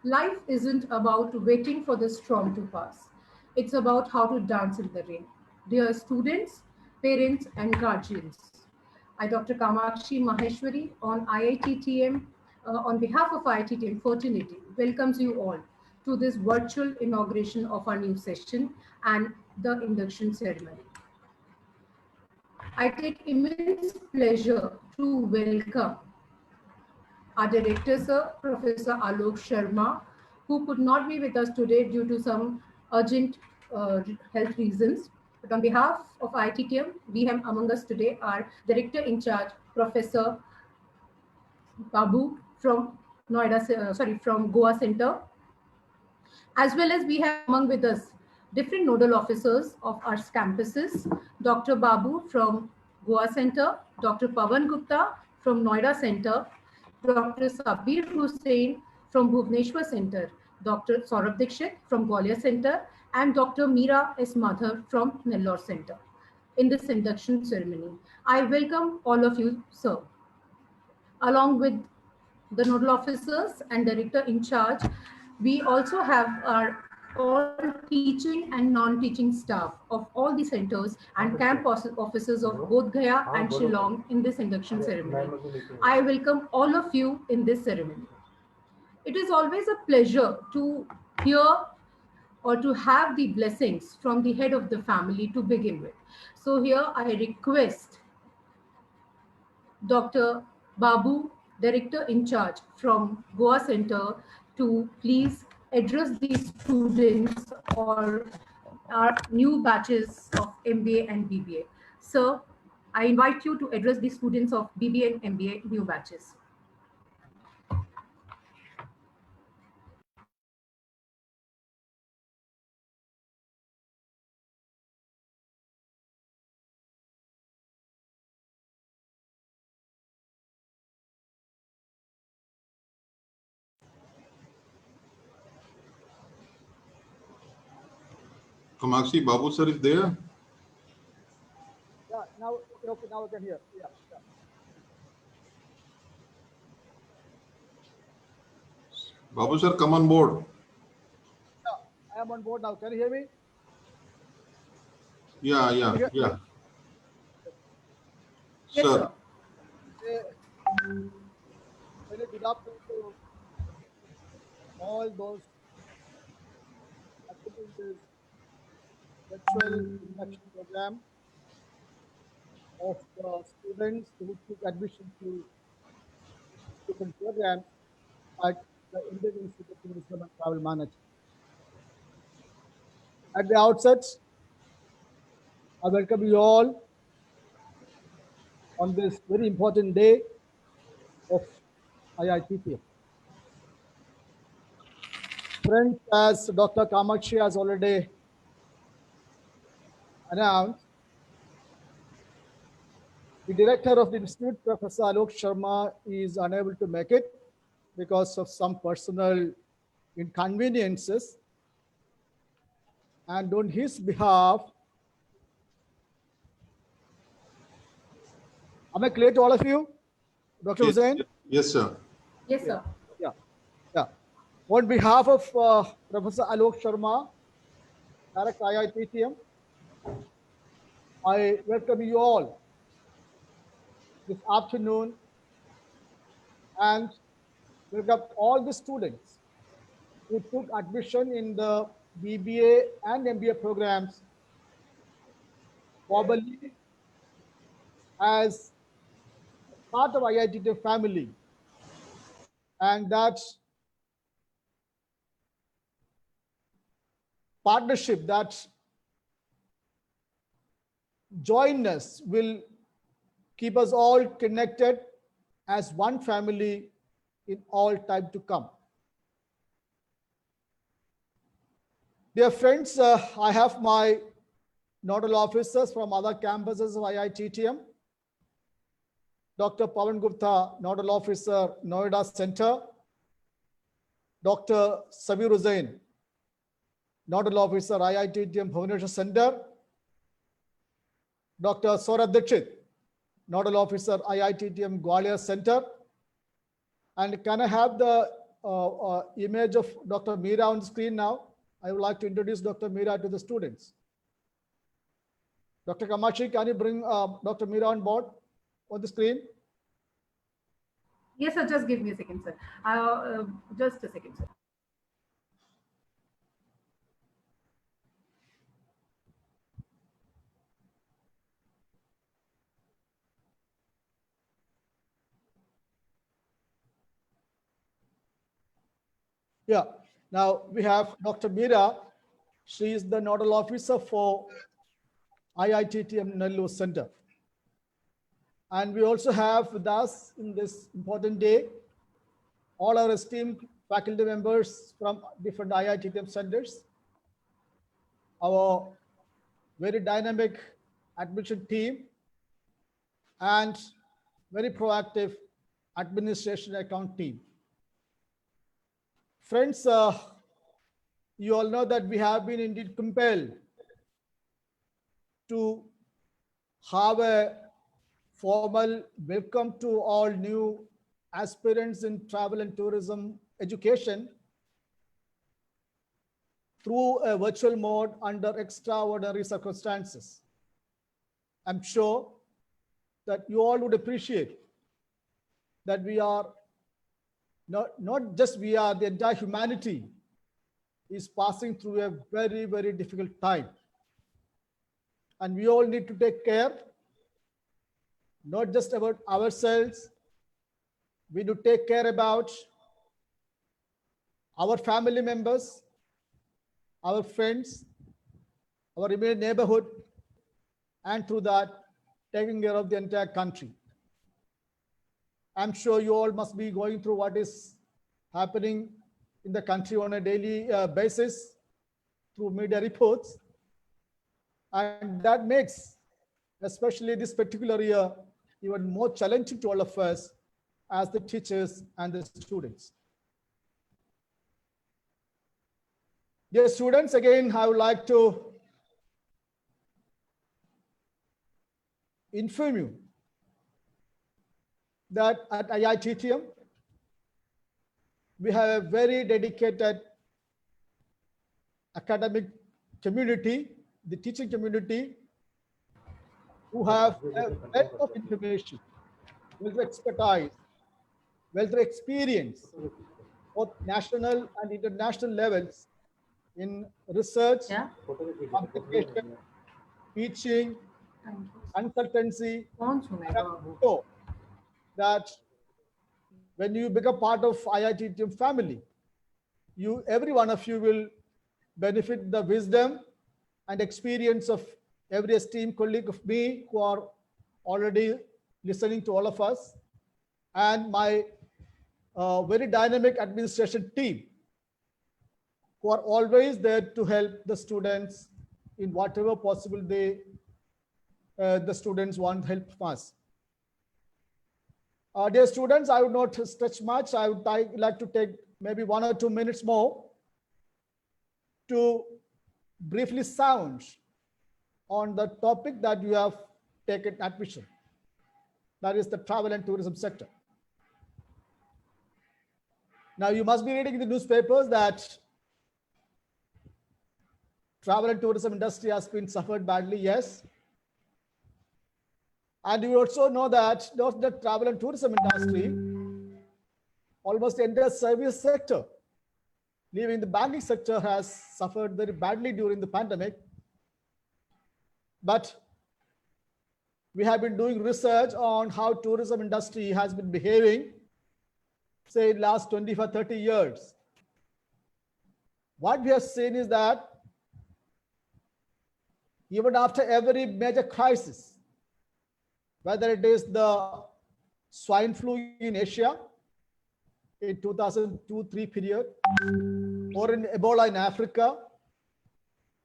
Life isn't about waiting for the storm to pass. It's about how to dance in the rain. Dear students, parents, and guardians, I, Dr. Kamakshi Maheshwari, on IITTM, on behalf of IITTM Fraternity, welcomes you all to this virtual inauguration of our new session and the induction ceremony. I take immense pleasure to welcome our director, sir, Professor Alok Sharma, who could not be with us today due to some urgent health reasons. But on behalf of IITTM, we have among us today our director in charge, Professor Babu from from Goa Center, as well as we have among with us different nodal officers of our campuses, Dr. Babu from Goa Center, Dr. Pavan Gupta from Noida Center, Dr. Sabir Hussain from Bhubaneswar Center, Dr. Saurabh Dixit from Gwalior Center, and Dr. Meera S. Madhav from Nellore Center in this induction ceremony. I welcome all of you, sir. Along with the nodal officers and director in charge, we also have our all teaching and non-teaching staff of all the centers and camp officers of both Gaya and Shillong in this induction ceremony. I welcome all of you in this ceremony. It is always a pleasure to hear or to have the blessings from the head of the family to begin with. So here I request Dr. Babu, Director in charge from Goa Center, to please address the students or our new batches of MBA and BBA. Sir, I invite you to address the students of BBA and MBA new batches. Kamakshi, Babu sir is there? Yeah, now, okay, now I can hear. Yeah, yeah. Babu sir, come on board. Yeah, I am on board now. Can you hear me? Yeah. Yes, Sir, sir. Very good afternoon to all those attending this virtual induction program of the students who took admission to different programs at the Indian Institute of Tourism and Travel Management. At the outset, I welcome you all on this very important day of IITTM. Friends, as Dr. Kamakshi has already announced, the director of the institute, Professor Alok Sharma, is unable to make it because of some personal inconveniences. And on his behalf, am I clear to all of you, Dr. Hussain? yes, sir. Yes, sir. Yeah, yeah. On behalf of Professor Alok Sharma, Director IITTM, I welcome you all this afternoon and welcome all the students who took admission in the BBA and MBA programs verbally as part of IITT family, and that partnership, that jointness will keep us all connected as one family in all time to come. Dear friends, I have my nodal officers from other campuses of IITTM. Dr. Pavan Gupta, Nodal Officer, Noida Center. Dr. Sabir Hussain, Nodal Officer, IITTM Bhubaneswar Center. Dr. Saurabh Dixit, Nodal Officer, IITTM Gwalior Center. And can I have the image of Dr. Meera on the screen now. I would like to introduce Dr. Meera to the students. Dr. Kamachi, can you bring Dr. Meera on board on the screen? Yes, sir. Just give me a second, sir. Just a second, sir. Yeah. Now we have Dr. Meera. She is the nodal officer for IITTM Nellore Center. And we also have with us in this important day all our esteemed faculty members from different IITTM centers, our very dynamic admission team, and very proactive administration account team. Friends, you all know that we have been indeed compelled to have a formal welcome to all new aspirants in travel and tourism education through a virtual mode under extraordinary circumstances. I'm sure that you all would appreciate that we are not just we are, the entire humanity is passing through a very, very difficult time. And we all need to take care, not just about ourselves. We need to take care about our family members, our friends, our immediate neighborhood, and through that, taking care of the entire country. I'm sure you all must be going through what is happening in the country on a daily basis through media reports. And that makes, especially this particular year, even more challenging to all of us as the teachers and the students. Dear students, again, I would like to inform you that at IITTM, we have a very dedicated academic community, the teaching community, who have a wealth of information, wealth of expertise, wealth of experience, both national and international levels in research, publication, teaching, consultancy. So that when you become part of IITTM family, every one of you will benefit the wisdom and experience of every esteemed colleague of me who are already listening to all of us, and my very dynamic administration team who are always there to help the students in whatever possible the students want help from us. Dear students, I would not stretch much. I would like to take maybe 1 or 2 minutes more to briefly sound on the topic that you have taken admission. That is the travel and tourism sector. Now you must be reading in the newspapers that travel and tourism industry has been suffered badly, yes. And you also know that not the travel and tourism industry, almost the entire service sector, leaving the banking sector, has suffered very badly during the pandemic. But we have been doing research on how tourism industry has been behaving, say, last 25, 30 years. What we have seen is that even after every major crisis, whether it is the swine flu in Asia in 2002-03 period, or in Ebola in Africa,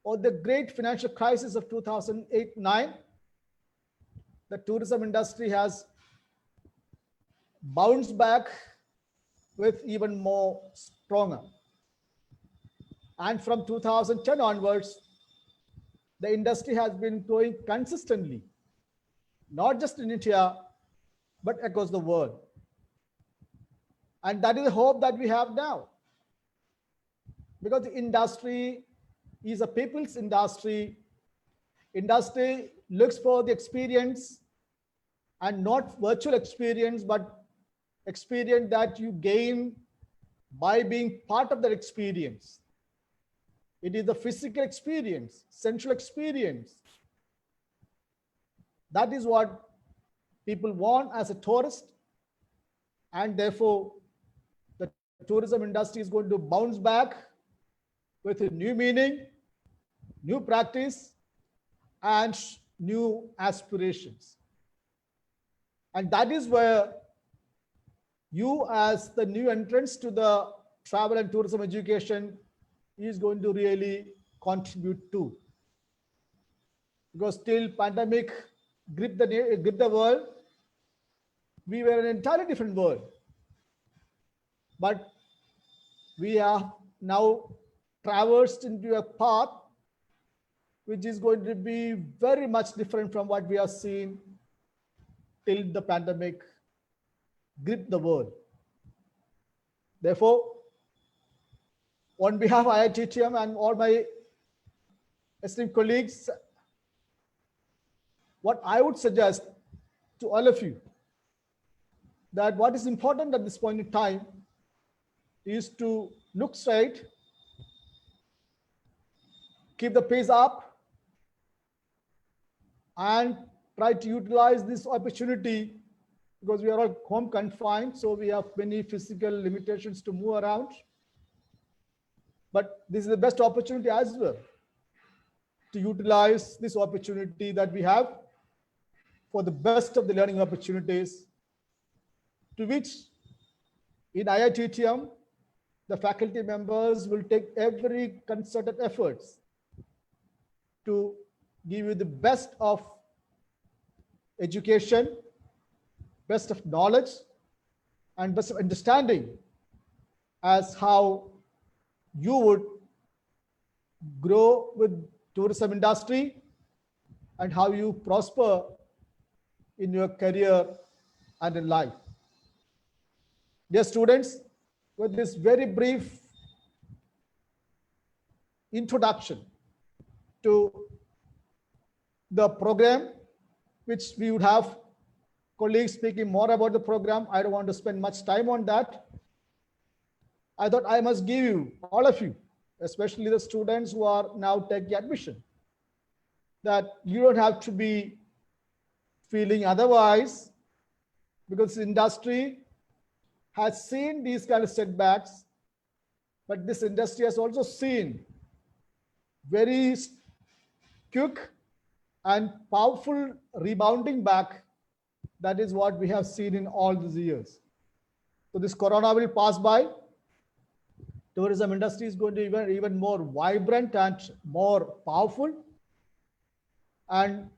or the great financial crisis of 2008-09, the tourism industry has bounced back with even more stronger. And from 2010 onwards, the industry has been growing consistently, not just in India, but across the world. And that is the hope that we have now. Because the industry is a people's industry. Industry looks for the experience, and not virtual experience, but experience that you gain by being part of that experience. It is the physical experience, sensual experience. That is what people want as a tourist, and therefore the tourism industry is going to bounce back with a new meaning, new practice, and new aspirations. And that is where you, as the new entrants to the travel and tourism education, is going to really contribute to. Because till pandemic gripped the world, we were in an entirely different world. But we have now traversed into a path which is going to be very much different from what we have seen till the pandemic gripped the world. Therefore, on behalf of IITTM and all my esteemed colleagues, what I would suggest to all of you, that what is important at this point in time is to look straight, keep the pace up, and try to utilize this opportunity, because we are all home confined, so we have many physical limitations to move around. But this is the best opportunity as well to utilize this opportunity that we have for the best of the learning opportunities, to which in IITTM, the faculty members will take every concerted efforts to give you the best of education, best of knowledge, and best of understanding as how you would grow with tourism industry and how you prosper in your career and in life. Dear students, with this very brief introduction to the program, which we would have colleagues speaking more about the program. I don't want to spend much time on that. I thought I must give you, all of you, especially the students who are now taking admission, that you don't have to be feeling otherwise, because the industry has seen these kind of setbacks, but this industry has also seen very quick and powerful rebounding back. That is what we have seen in all these years. So this corona will pass by. Tourism industry is going to be even more vibrant and more powerful. And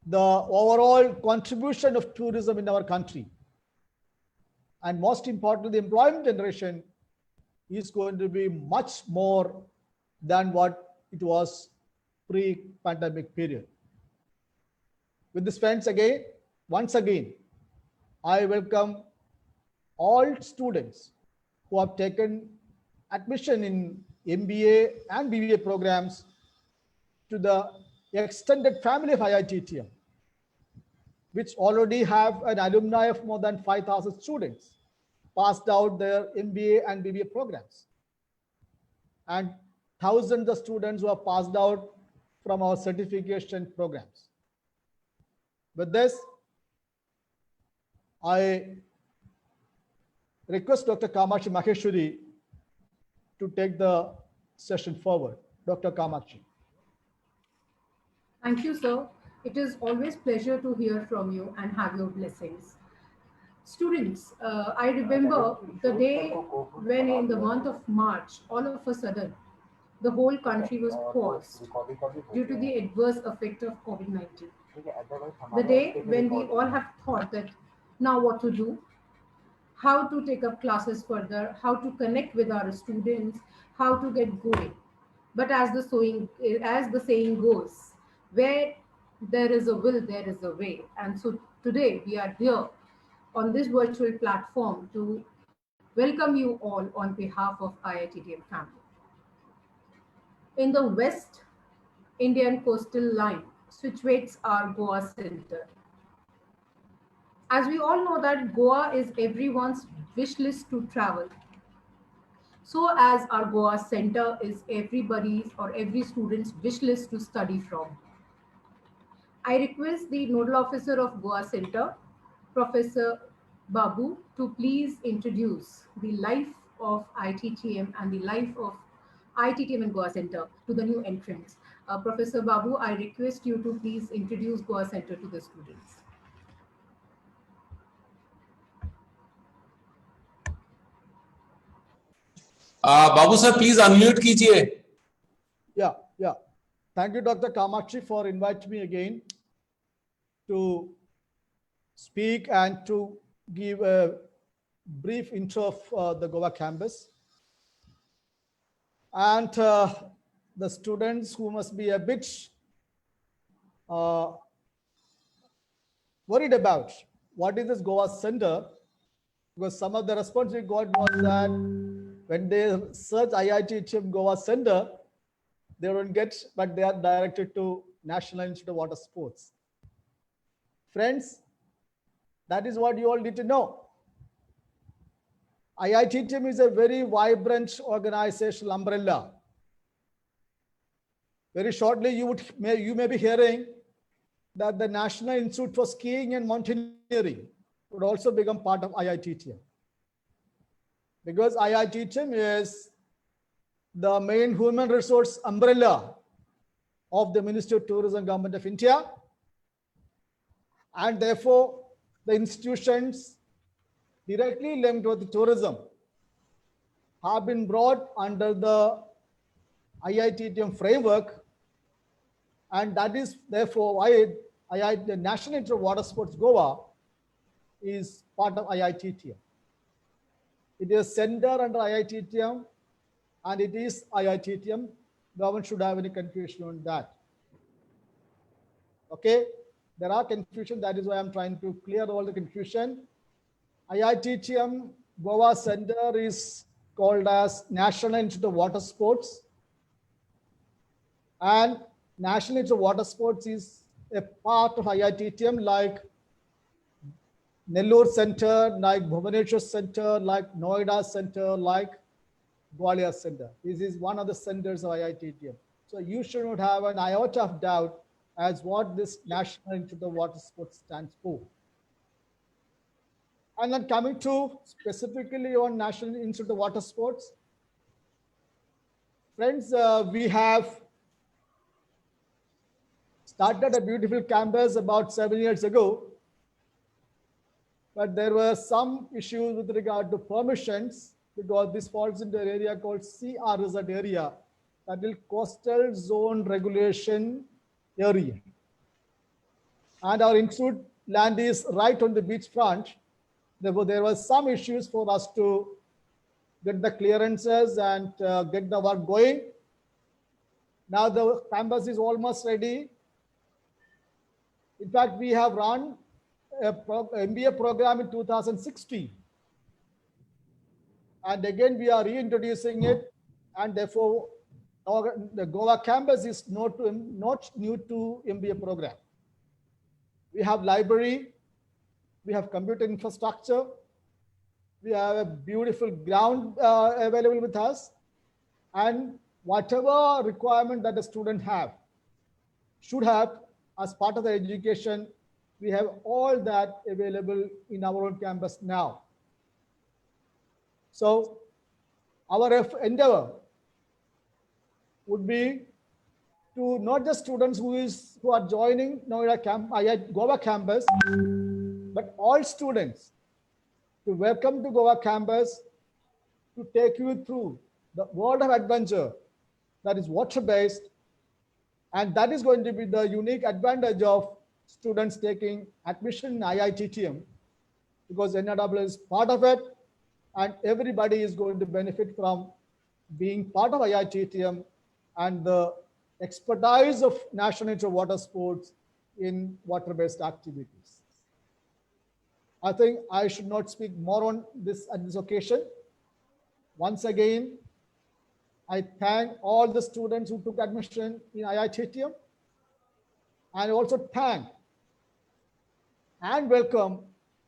the overall contribution of tourism in our country, and most importantly, the employment generation, is going to be much more than what it was pre-pandemic period. With this, friends, once again, I welcome all students who have taken admission in MBA and BBA programs to the extended family of IITTM, which already have an alumni of more than 5,000 students passed out their MBA and BBA programs, and thousands of students who have passed out from our certification programs. With this, I request Dr. Kamakshi Maheshwari to take the session forward. Dr. Kamakshi. Thank you, sir. It is always pleasure to hear from you and have your blessings. Students, I remember the day when in the month of March, all of a sudden, the whole country was paused due to the adverse effect of COVID-19. The day when we all have thought that now what to do, how to take up classes further, how to connect with our students, how to get going. But as the saying goes, where there is a will, there is a way. And so today we are here on this virtual platform to welcome you all on behalf of IITTM family. In the West Indian coastal line situates our Goa Center. As we all know that Goa is everyone's wish list to travel, so as our Goa Center is everybody's or every student's wish list to study from. I request the Nodal Officer of Goa Center, Professor Babu, to please introduce the life of ITTM and the life of ITTM and Goa Center to the new entrants. Professor Babu, I request you to please introduce Goa Center to the students. Babu sir please unmute कीजिए. Yeah. Thank you, Dr. Kamakshi, for inviting me again to speak and to give a brief intro of the Goa campus. And the students who must be a bit worried about what is this Goa Center, because some of the response we got was that when they search IITTM Goa Center, they don't get, but they are directed to National Institute of Water Sports. Friends, that is what you all need to know. IITTM is a very vibrant organizational umbrella. Very shortly, you may be hearing that the National Institute for Skiing and Mountaineering would also become part of IITTM. Because IITTM is the main human resource umbrella of the Ministry of Tourism, Government of India. And therefore, the institutions directly linked with tourism have been brought under the IITTM framework. And that is therefore why the National Institute of Water Sports Goa is part of IITTM. It is center under IITTM, and it is IITTM. No one should have any confusion on that. Okay, there are confusion. That is why I'm trying to clear all the confusion. IITTM Goa Center is called as National Institute of Water Sports, and National Institute of Water Sports is a part of IITTM, like Nellore Center, like Bhubaneswar Center, like Noida Center, like Gwalior Center. This is one of the centers of IITTM. So you should not have an iota of doubt as what this National Institute of Water Sports stands for. And then coming to specifically on National Institute of Water Sports, friends, we have started a beautiful campus about 7 years ago, but there were some issues with regard to permissions, because this falls into an area called CRZ area, that is Coastal Zone Regulation Area. And our institute land is right on the beach front. Therefore, there were some issues for us to get the clearances and get the work going. Now the campus is almost ready. In fact, we have run a MBA program in 2016. And again, we are reintroducing it, and therefore, the Goa campus is not new to MBA program. We have library, we have computer infrastructure, we have a beautiful ground available with us, and whatever requirement that the student should have as part of the education, we have all that available in our own campus now. So our endeavor would be to not just students who are joining Noida Goa campus, but all students to welcome to Goa campus, to take you through the world of adventure that is water-based, and that is going to be the unique advantage of students taking admission in IITTM, because NIW is part of it, and everybody is going to benefit from being part of IITTM and the expertise of National Institute of Water Sports in water-based activities. I think I should not speak more on this at this occasion. Once again, I thank all the students who took admission in IITTM, and also thank and welcome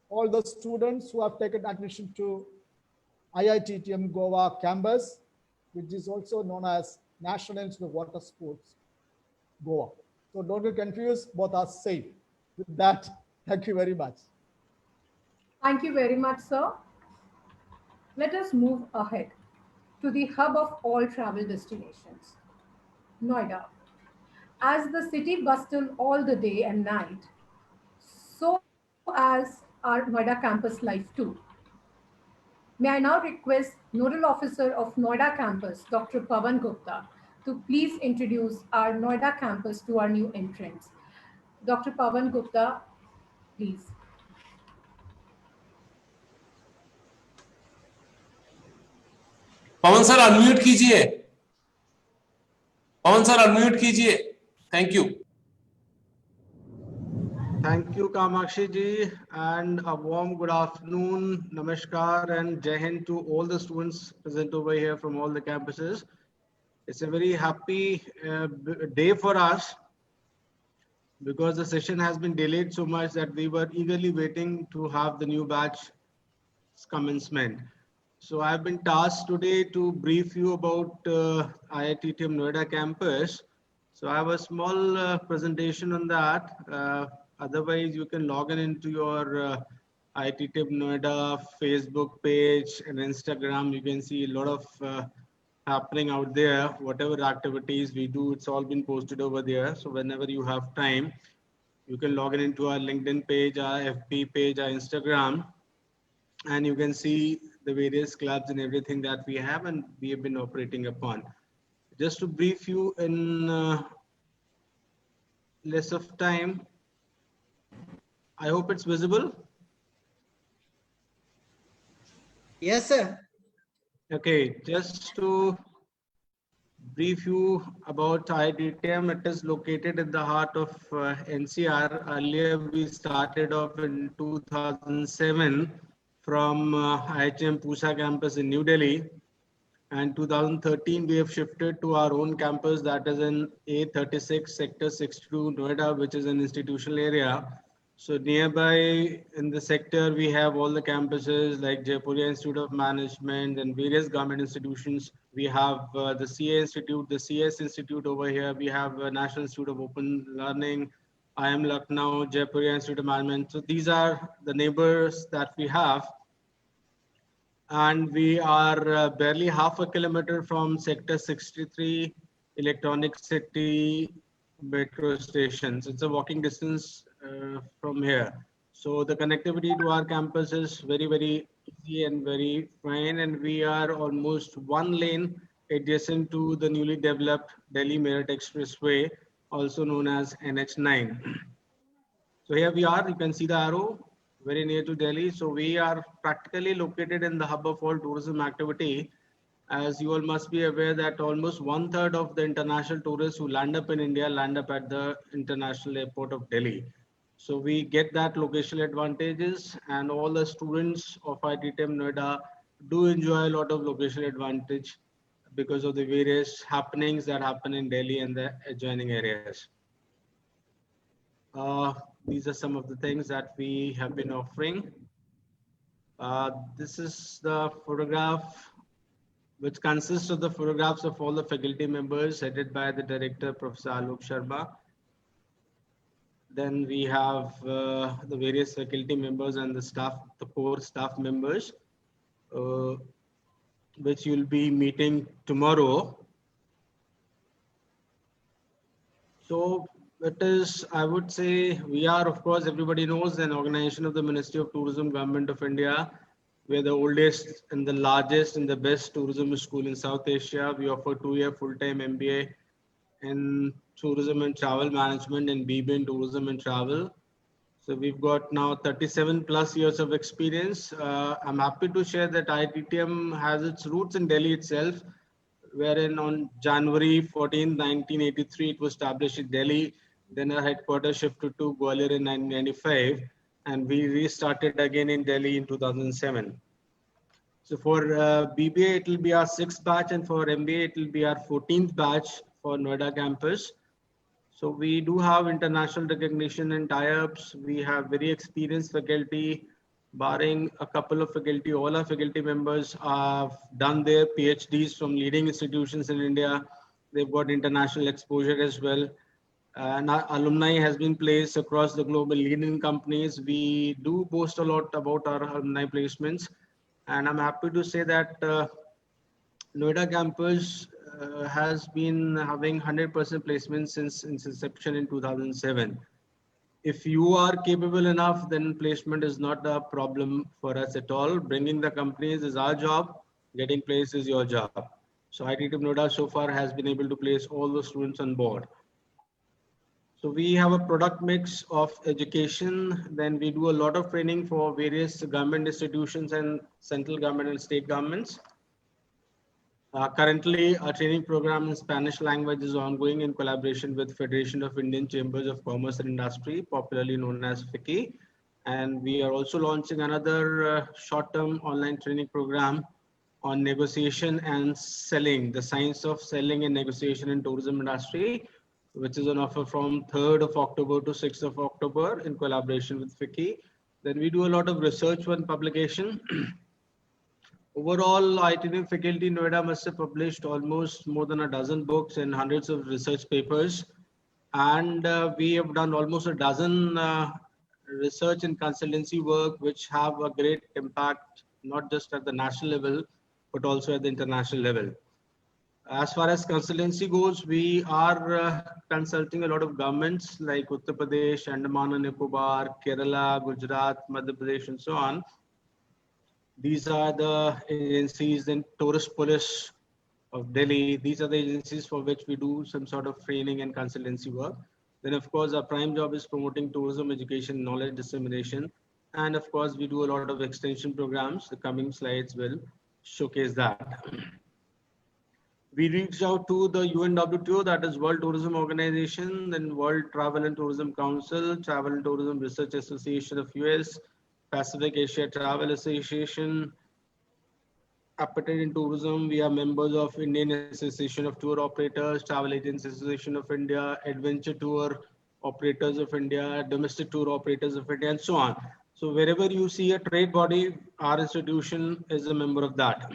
all the students who have taken admission to IITTM Goa campus, which is also known as National Institute of Water Sports, Goa. So don't get confused, both are same. With that, thank you very much. Thank you very much, sir. Let us move ahead to the hub of all travel destinations, Noida. As the city bustle all the day and night, so as our Noida campus life too. May I now request Nodal Officer of Noida campus, Dr. Pawan Gupta, to please introduce our Noida campus to our new entrants. Dr. Pawan Gupta, please. Pawan sir unmute कीजिए. पवन sir unmute कीजिए. Thank you. Thank you, Kamakshi ji, and a warm good afternoon, namaskar, and jai hind to all the students present over here from all the campuses. It's a very happy day for us because the session has been delayed so much that we were eagerly waiting to have the new batch commencement. So I've been tasked today to brief you about IITTM Noida campus. So I have a small presentation on that. Otherwise, you can log in into your IITTM Noida Facebook page and Instagram. You can see a lot of happening out there. Whatever activities we do, it's all been posted over there. So whenever you have time, you can log in into our LinkedIn page, our FB page, our Instagram, and you can see the various clubs and everything that we have and we have been operating upon. Just to brief you in less of time, I hope it's visible. Yes, sir. Okay, just to brief you about IITTM, it is located in the heart of NCR. Earlier, we started off in 2007 from IITM Pusa campus in New Delhi. And 2013, we have shifted to our own campus that is in A36 Sector 62 Noida, which is an institutional area. So nearby in the sector, we have all the campuses like Jaipuria Institute of Management and various government institutions. We have the CA Institute, the CS Institute over here. We have National Institute of Open Learning, IIM Lucknow, Jaipuria Institute of Management. So these are the neighbors that we have. And we are barely half a kilometer from Sector 63 Electronic City metro stations. It's a walking distance from here. So the connectivity to our campus is very, very easy and very fine. And we are almost one lane adjacent to the newly developed Delhi Meerut Expressway, also known as NH9. So here we are, you can see the arrow, very near to Delhi. So we are practically located in the hub of all tourism activity. As you all must be aware that almost 1/3 of the international tourists who land up in India land up at the international airport of Delhi. So we get that locational advantages, and all the students of IITTM Noida do enjoy a lot of locational advantage because of the various happenings that happen in Delhi and the adjoining areas. These are some of the things that we have been offering. This is the photograph, which consists of the photographs of all the faculty members headed by the director, Professor Alok Sharma. Then we have the various faculty members and the staff, the core staff members, which you'll be meeting tomorrow. So it is, I would say, we are, of course, everybody knows, an organization of the Ministry of Tourism, Government of India. We are the oldest and the largest and the best tourism school in South Asia. We offer 2-year full-time MBA in tourism and travel management and BBA in tourism and travel. So we've got now 37 plus years of experience. I'm happy to share that IITTM has its roots in Delhi itself, wherein on January 14, 1983, it was established in Delhi. Then our headquarters shifted to Gwalior in 1995, and we restarted again in Delhi in 2007. So for BBA, it will be our 6th batch, and for MBA, it will be our 14th batch for Noida campus. So we do have international recognition and tie-ups. We have very experienced faculty, barring a couple of faculty. All our faculty members have done their PhDs from leading institutions in India. They've got international exposure as well. And our alumni has been placed across the global leading companies. We do boast a lot about our alumni placements. And I'm happy to say that Noida campus has been having 100% placements since its inception in 2007. If you are capable enough, then placement is not a problem for us at all. Bringing the companies is our job. Getting placed is your job. So IIT Noida so far has been able to place all the students on board. So we have a product mix of education. Then we do a lot of training for various government institutions and central government and state governments. Currently, our training program in Spanish language is ongoing in collaboration with Federation of Indian Chambers of Commerce and Industry, popularly known as FICCI. And we are also launching another short-term online training program on negotiation and selling, the science of selling and negotiation in tourism industry, which is on offer from 3rd of October to 6th of October in collaboration with FICCI. Then we do a lot of research and publication. Overall, IIT faculty in Noida must have published almost more than a dozen books and hundreds of research papers. And we have done almost a dozen research and consultancy work, which have a great impact, not just at the national level, but also at the international level. As far as consultancy goes, we are consulting a lot of governments like Uttar Pradesh, Andaman and Nicobar, Kerala, Gujarat, Madhya Pradesh, and so on. These are the agencies, and Tourist Police of Delhi. These are the agencies for which we do some sort of training and consultancy work. Then, of course, our prime job is promoting tourism, education, knowledge dissemination. And of course, we do a lot of extension programs. The coming slides will showcase that. We reached out to the UNWTO, that is World Tourism Organization, then World Travel and Tourism Council, Travel and Tourism Research Association of US, Pacific Asia Travel Association, Appetite in Tourism. We are members of Indian Association of Tour Operators, Travel Agents Association of India, Adventure Tour Operators of India, Domestic Tour Operators of India, and so on. So wherever you see a trade body, our institution is a member of that.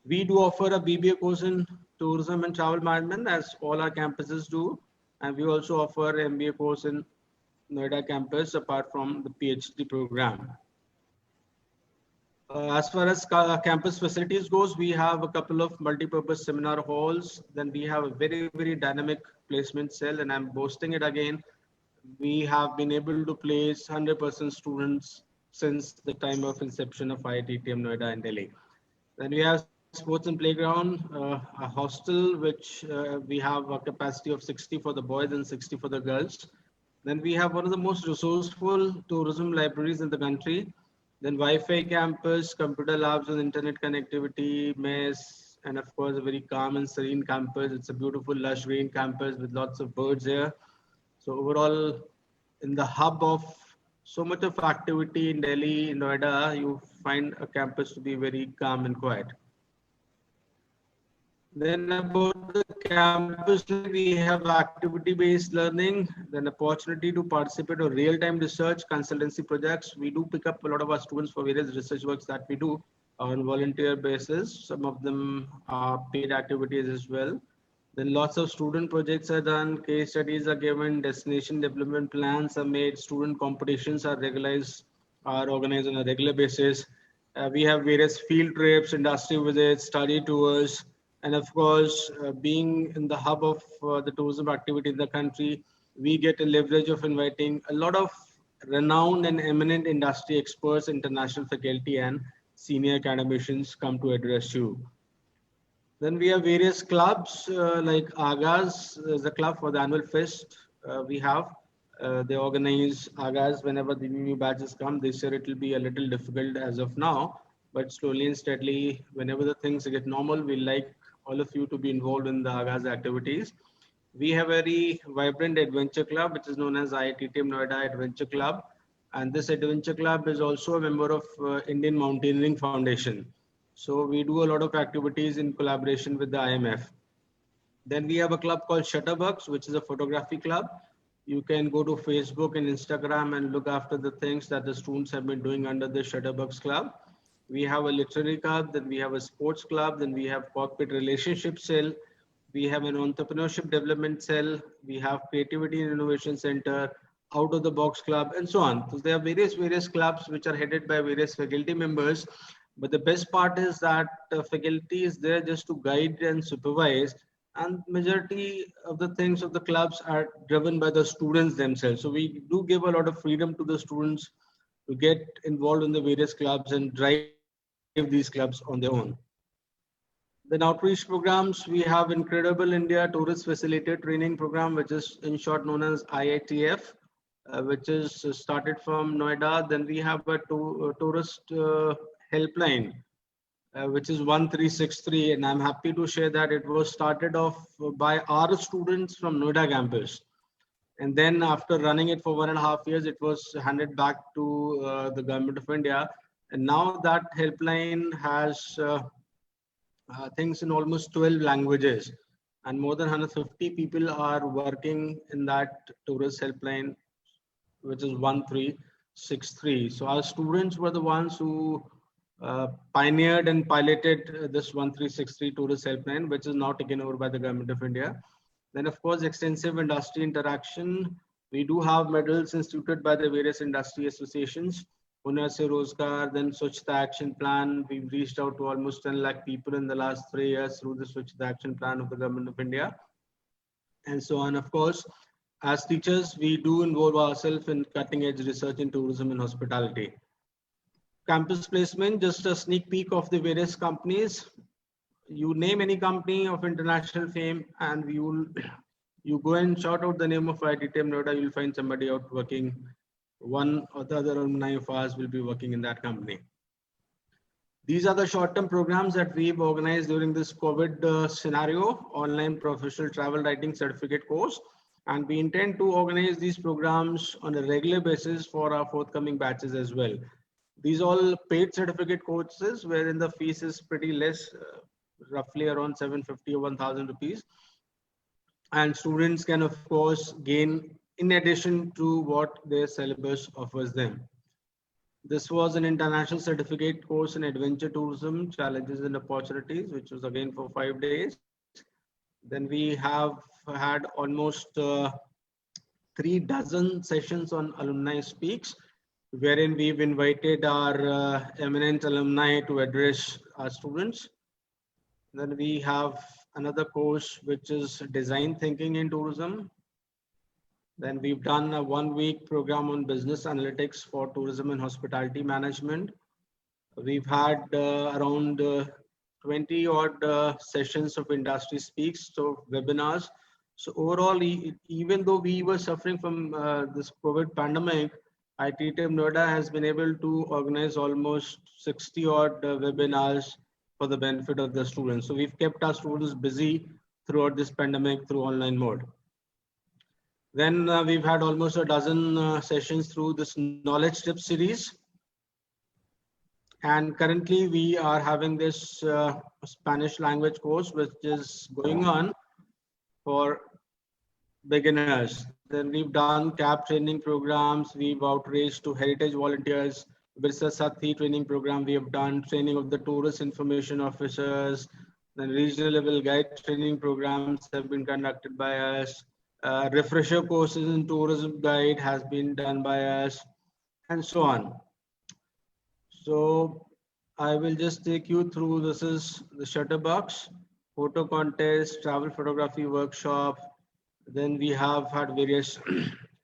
We do offer a BBA course in tourism and travel management, as all our campuses do. And we also offer an MBA course in Noida campus, apart from the PhD program. As far as campus facilities goes, we have a couple of multi-purpose seminar halls. Then we have a very, very dynamic placement cell, and I'm boasting it again. We have been able to place 100% students since the time of inception of IITM Noida in Delhi. Then we have sports and playground, a hostel, which we have a capacity of 60 for the boys and 60 for the girls. Then we have one of the most resourceful tourism libraries in the country. Then Wi-Fi campus, computer labs with internet connectivity, mess, and of course a very calm and serene campus. It's a beautiful lush green campus with lots of birds here. So overall, in the hub of so much of activity in Delhi, in Noida, you find a campus to be very calm and quiet. Then about the campus, we have activity-based learning, then opportunity to participate in real-time research, consultancy projects. We do pick up a lot of our students for various research works that we do on volunteer basis. Some of them are paid activities as well. Then lots of student projects are done, case studies are given, destination development plans are made, student competitions are organized on a regular basis. We have various field trips, industry visits, study tours. And of course, being in the hub of the tourism activity in the country, we get a leverage of inviting a lot of renowned and eminent industry experts, international faculty, and senior academicians come to address you. Then we have various clubs like Agas is a club for the annual fest. We have they organize Agas whenever the new batches come. This year it will be a little difficult as of now, but slowly and steadily, whenever the things get normal, we like all of you to be involved in the Agas activities. We have a very vibrant adventure club, which is known as IITM Noida Adventure Club. And this adventure club is also a member of Indian Mountaineering Foundation. So we do a lot of activities in collaboration with the IMF. Then we have a club called Shutterbugs, which is a photography club. You can go to Facebook and Instagram and look after the things that the students have been doing under the Shutterbugs club. We have a literary club, then we have a sports club, then we have corporate relationship cell. We have an entrepreneurship development cell. We have creativity and innovation center, out of the box club, and so on. So there are various clubs which are headed by various faculty members. But the best part is that faculty is there just to guide and supervise, and majority of the things of the clubs are driven by the students themselves. So we do give a lot of freedom to the students to get involved in the various clubs and drive these clubs on their own. Then outreach programs, we have Incredible India Tourist Facilitator Training Program, which is in short known as IITF, which is started from Noida. Then we have a tourist helpline, which is 1363. And I'm happy to share that it was started off by our students from Noida campus. And then after running it for 1.5 years, it was handed back to the government of India. And now that helpline has things in almost 12 languages, and more than 150 people are working in that tourist helpline, which is 1363. So our students were the ones who pioneered and piloted this 1363 tourist helpline, which is now taken over by the government of India. Then of course, extensive industry interaction. We do have medals instituted by the various industry associations. Hunar Se Rozgar, then Swachhta Action Plan. We've reached out to almost 10 lakh people in the last 3 years through the Swachhta Action Plan of the government of India, and so on. Of course, as teachers, we do involve ourselves in cutting edge research in tourism and hospitality. Campus placement, just a sneak peek of the various companies. You name any company of international fame and you go and shout out the name of IITM Noida, you'll find somebody out working. One or the other alumni of ours will be working in that company. These are the short-term programs that we've organized during this COVID scenario, online professional travel writing certificate course. And we intend to organize these programs on a regular basis for our forthcoming batches as well. These all paid certificate courses wherein the fees is pretty less, roughly around 750 or 1,000 rupees. And students can of course gain in addition to what their syllabus offers them. This was an international certificate course in adventure tourism, challenges and opportunities, which was again for 5 days. Then we have had almost 3 dozen sessions on Alumni Speaks, wherein we've invited our eminent alumni to address our students. Then we have another course, which is Design Thinking in Tourism. Then we've done a 1-week program on business analytics for tourism and hospitality management. We've had around 20 odd sessions of industry speaks, so webinars. So overall, even though we were suffering from this COVID pandemic, IITM Noida has been able to organize almost 60 odd webinars for the benefit of the students. So we've kept our students busy throughout this pandemic through online mode. Then we've had almost a dozen sessions through this knowledge tips series. And currently we are having this Spanish language course, which is going on for beginners. Then we've done CAP training programs. We've outreached to heritage volunteers. Birsa Sathi training program. We have done training of the tourist information officers. Then regional level guide training programs have been conducted by us. Refresher courses in tourism guide has been done by us, and so on. So I will just take you through. This is the Shutterbox photo contest, travel photography workshop. Then we have had various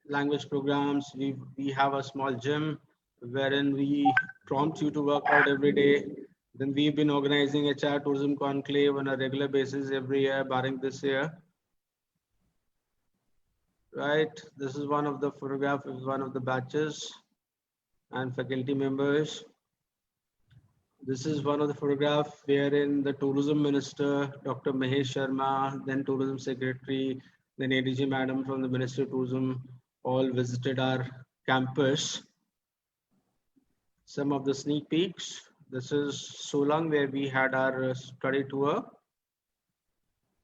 language programs. We have a small gym wherein we prompt you to work out every day. Then we've been organizing HR tourism conclave on a regular basis every year, barring this year. Right, this is one of the photographs of one of the batches and faculty members. This is one of the photographs wherein the tourism minister, Dr. Mahesh Sharma, then tourism secretary, then ADG madam from the Ministry of Tourism all visited our campus some of the sneak peeks. This is Solang, where we had our study tour.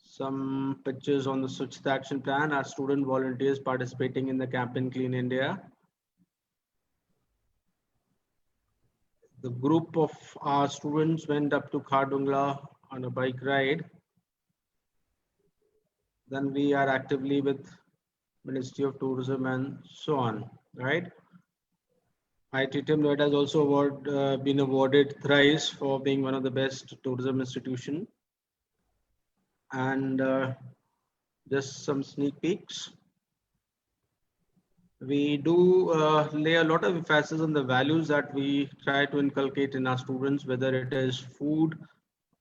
Some pictures on the Swachhata Action Plan, our student volunteers participating in the campaign Clean India. The group of our students went up to Khardungla on a bike ride. Then we are actively with Ministry of Tourism and so on, right? IITM Noida has also been awarded thrice for being one of the best tourism institution. And just some sneak peeks. We do lay a lot of emphasis on the values that we try to inculcate in our students, whether it is food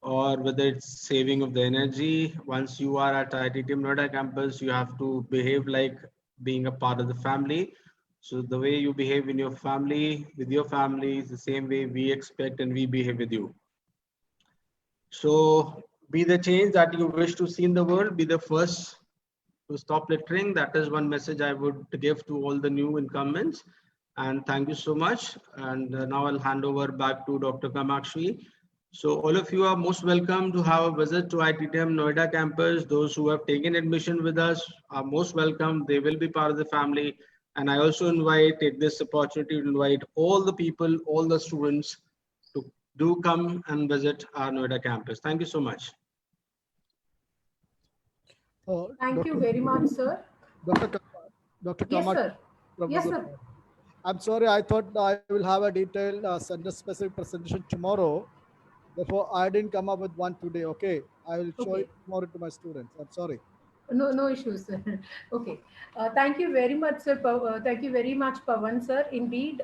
or whether it's saving of the energy. Once you are at IITM Noida campus, you have to behave like being a part of the family. So the way you behave in your family, with your family, is the same way we expect and we behave with you. So be the change that you wish to see in the world, be the first to stop littering. That is one message I would give to all the new incumbents. And thank you so much. And now I'll hand over back to Dr. Kamakshi. So all of you are most welcome to have a visit to IITM Noida campus. Those who have taken admission with us are most welcome. They will be part of the family. And I also take this opportunity to invite all the people, all the students to do come and visit our Noida campus. Thank you so much. Thank you very much, sir. Dr. Yes, Kamakshi sir. from Yes, Google. sir. I'm sorry, I thought I will have a detailed center-specific presentation tomorrow. Therefore, I didn't come up with one today. Okay, I will show Okay. it tomorrow to my students. I'm sorry. No issues, sir. Okay. Thank you very much, sir. Thank you very much, Pawan, sir. Indeed,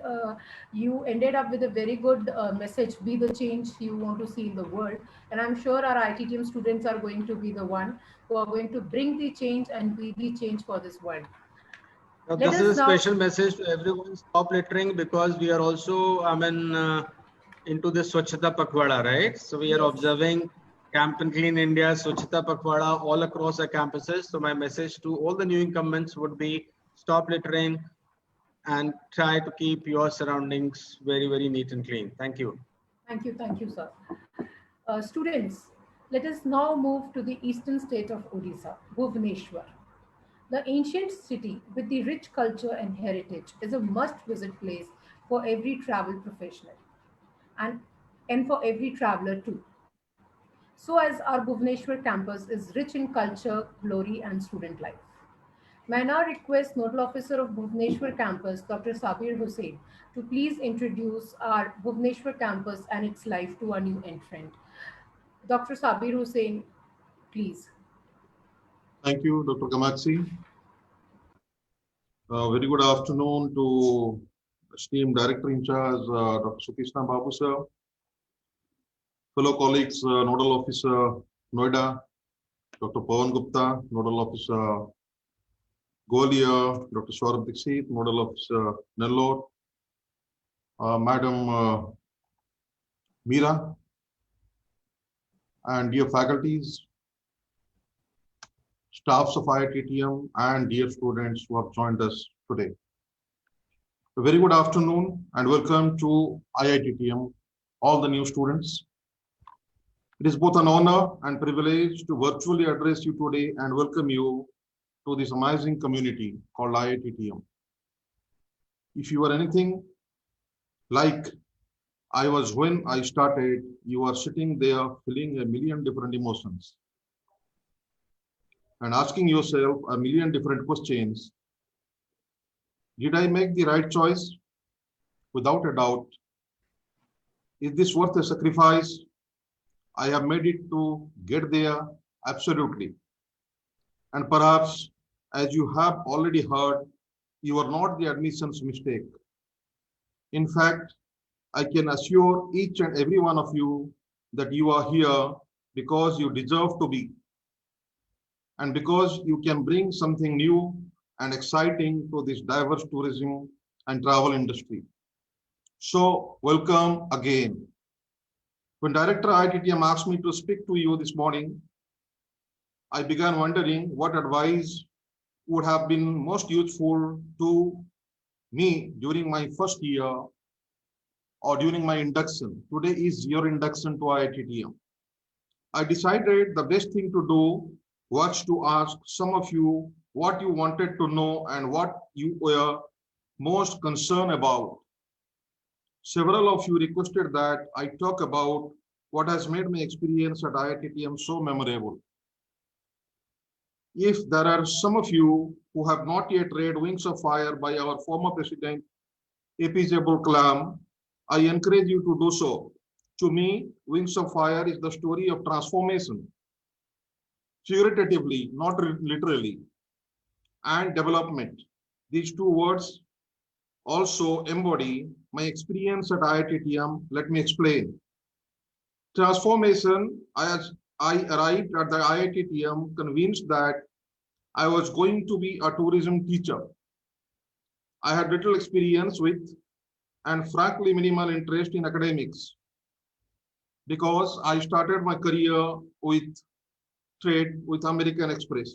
you ended up with a very good message. Be the change you want to see in the world. And I'm sure our IITM students are going to be the one who are going to bring the change and be the change for this world. Now, Let this us is a now- special message to everyone. Stop littering, because we are also, into the Swachhata Pakhwada, right? So we are Yes. observing Campaign Clean India, Swachhata Pakhwada all across our campuses. So my message to all the new incumbents would be stop littering and try to keep your surroundings very, very neat and clean. Thank you. Thank you, sir. Students, let us now move to the eastern state of Odisha, Bhubaneswar. The ancient city with the rich culture and heritage is a must-visit place for every travel professional and for every traveler too. So as our Bhubaneswar campus is rich in culture, glory and student life. May I now request Nodal Officer of Bhubaneswar campus, Dr. Sabir Hussain, to please introduce our Bhubaneswar campus and its life to our new entrant. Dr. Sabir Hussain, please. Thank you, Dr. Kamakshi. Very good afternoon to esteemed Director in charge, Dr. Sukrishna Babu sir, fellow colleagues, Nodal Officer Noida, Dr. Pawan Gupta, Nodal Officer Gwalior, Dr. Saurabh Dixit, Nodal Officer Nellore, Madam Meera, and dear faculties, staffs of IITM, and dear students who have joined us today. A very good afternoon and welcome to IITM, all the new students. It is both an honor and privilege to virtually address you today and welcome you to this amazing community called IITM. If you are anything like I was when I started, you are sitting there feeling a million different emotions and asking yourself a million different questions. Did I make the right choice? Without a doubt. Is this worth a sacrifice? I have made it to get there, absolutely. And perhaps, as you have already heard, you are not the admissions mistake. In fact, I can assure each and every one of you that you are here because you deserve to be, and because you can bring something new and exciting to this diverse tourism and travel industry. So, welcome again. When Director IITM asked me to speak to you this morning, I began wondering what advice would have been most useful to me during my first year or during my induction. Today is your induction to IIT-TM. I decided the best thing to do was to ask some of you what you wanted to know and what you were most concerned about. Several of you requested that I talk about what has made my experience at IIT-TM so memorable. If there are some of you who have not yet read Wings of Fire by our former president, APJ Abdul Kalam, I encourage you to do so. To me, Wings of Fire is the story of transformation, figuratively, not literally, and development. These two words also embody my experience at IIT-TM. Let me explain. Transformation, I arrived at the IIT-TM convinced that I was going to be a tourism teacher. I had little experience with and frankly minimal interest in academics because I started my career with trade with American Express.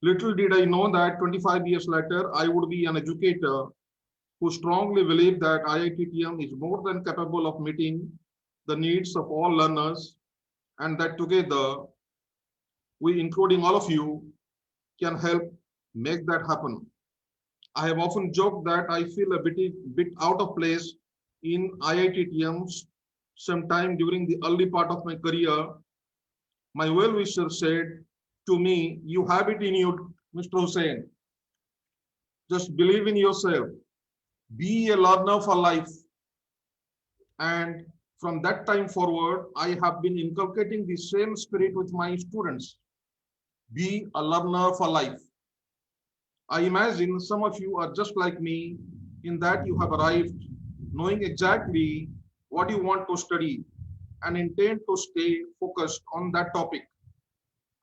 Little did I know that 25 years later, I would be an educator who strongly believed that IIT-TM is more than capable of meeting the needs of all learners, and that together, we, including all of you, can help make that happen. I have often joked that I feel a bit out of place in IIT-TM sometime during the early part of my career. My well-wisher said to me, "You have it in you, Mr. Hussain. Just believe in yourself. Be a learner for life." And from that time forward, I have been inculcating the same spirit with my students. Be a learner for life. I imagine some of you are just like me in that you have arrived knowing exactly what you want to study and intend to stay focused on that topic.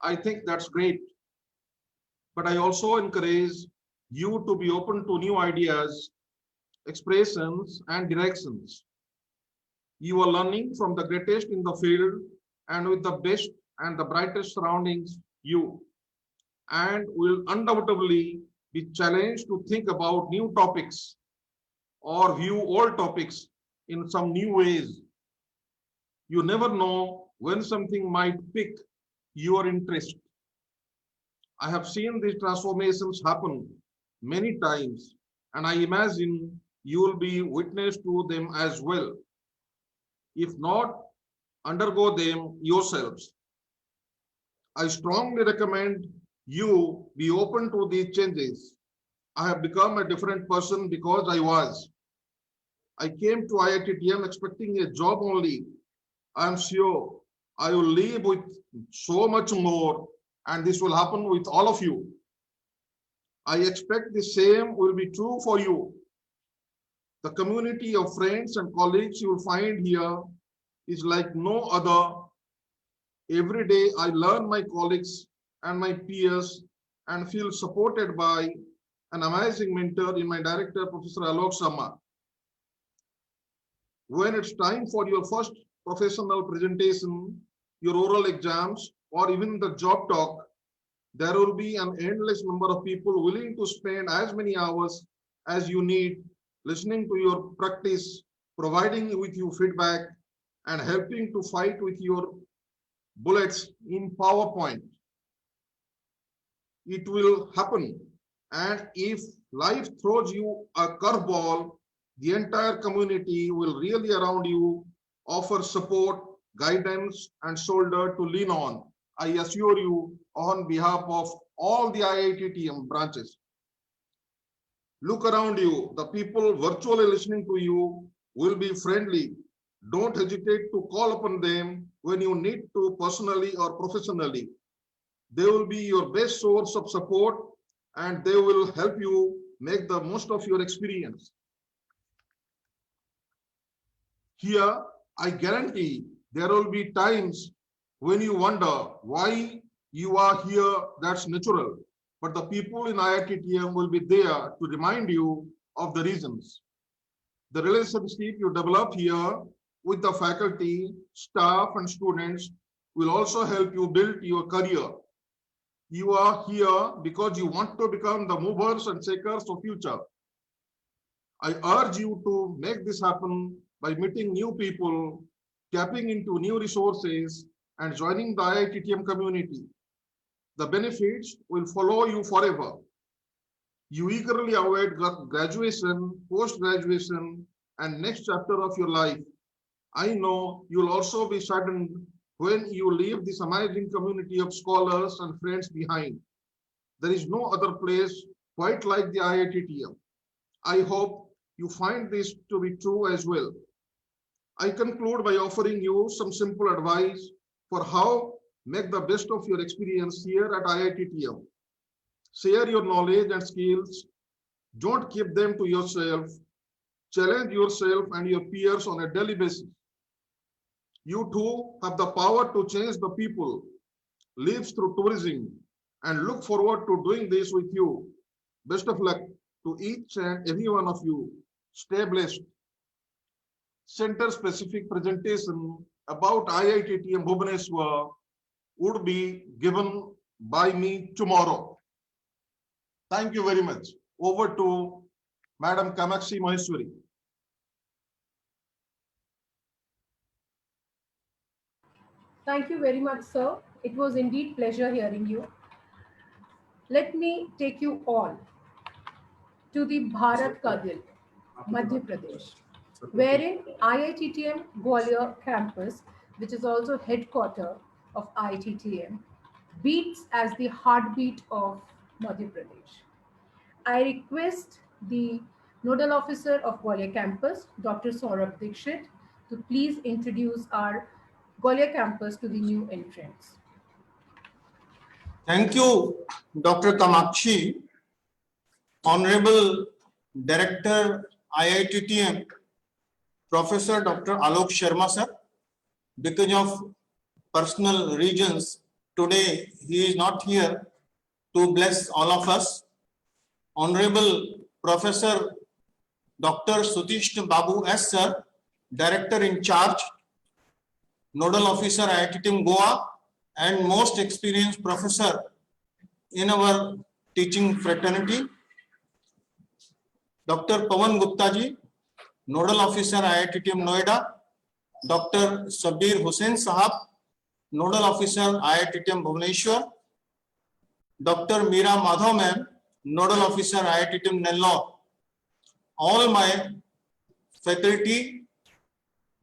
I think that's great. But I also encourage you to be open to new ideas, expressions, and directions. You are learning from the greatest in the field and with the best and the brightest surroundings you, and will undoubtedly be challenged to think about new topics or view old topics in some new ways. You never know when something might pique your interest. I have seen these transformations happen many times, and I imagine you will be witness to them as well. If not, undergo them yourselves. I strongly recommend you be open to these changes. I have become a different person because I was. I came to IIT-TM expecting a job only. I am sure I will leave with so much more, and this will happen with all of you. I expect the same will be true for you. The community of friends and colleagues you will find here is like no other. Every day I learn my colleagues and my peers and feel supported by an amazing mentor in my director, Professor Alok Sharma. When it's time for your first professional presentation, your oral exams, or even the job talk, there will be an endless number of people willing to spend as many hours as you need listening to your practice, providing with you feedback, and helping to fight with your bullets in PowerPoint. It will happen. And if life throws you a curveball, the entire community will really around you offer support, guidance, and shoulder to lean on. I assure you on behalf of all the IIT-TM branches. Look around you. The people virtually listening to you will be friendly. Don't hesitate to call upon them when you need to personally or professionally. They will be your best source of support, and they will help you make the most of your experience. Here, I guarantee there will be times when you wonder why you are here. That's natural. But the people in IIT-TM will be there to remind you of the reasons. The relationship you develop here with the faculty, staff, and students will also help you build your career. You are here because you want to become the movers and shakers of future. I urge you to make this happen by meeting new people, tapping into new resources, and joining the IITTM community. The benefits will follow you forever. You eagerly await graduation, post-graduation, and next chapter of your life. I know you'll also be saddened when you leave this amazing community of scholars and friends behind. There is no other place quite like the IITTM. I hope you find this to be true as well. I conclude by offering you some simple advice for how make the best of your experience here at IITTM. Share your knowledge and skills. Don't keep them to yourself. Challenge yourself and your peers on a daily basis. You too have the power to change the people, lives through tourism, and look forward to doing this with you. Best of luck to each and every one of you. Stay blessed. Center-specific presentation about IITTM Bhubaneswar would be given by me tomorrow. Thank you very much. Over to Madam Kamakshi Maheshwari. Thank you very much, sir. It was indeed pleasure hearing you. Let me take you all to the Bharat Ka Dil, Madhya Pradesh, wherein IITTM Gwalior campus, which is also headquarters of IITTM, beats as the heartbeat of Madhya Pradesh. I request the Nodal Officer of Gwalior campus, Dr. Saurabh Dikshit, to please introduce our Gwalior campus to the new entrants. Thank you, Dr. Kamakshi. Honorable Director IITTM, Professor Dr. Alok Sharma sir. Because of personal reasons, today he is not here to bless all of us. Honorable Professor Dr. Sutishna Babu S sir, Director in charge, Nodal Officer IITTM Goa, and most experienced professor in our teaching fraternity. Dr. Pawan Gupta ji, Nodal Officer IITTM Noida. Dr. Sabir Hussain Sahab, Nodal Officer IITTM Bhubaneswar. Dr. Meera Madhav ma'am, Nodal Officer IITTM Nellore. All my faculty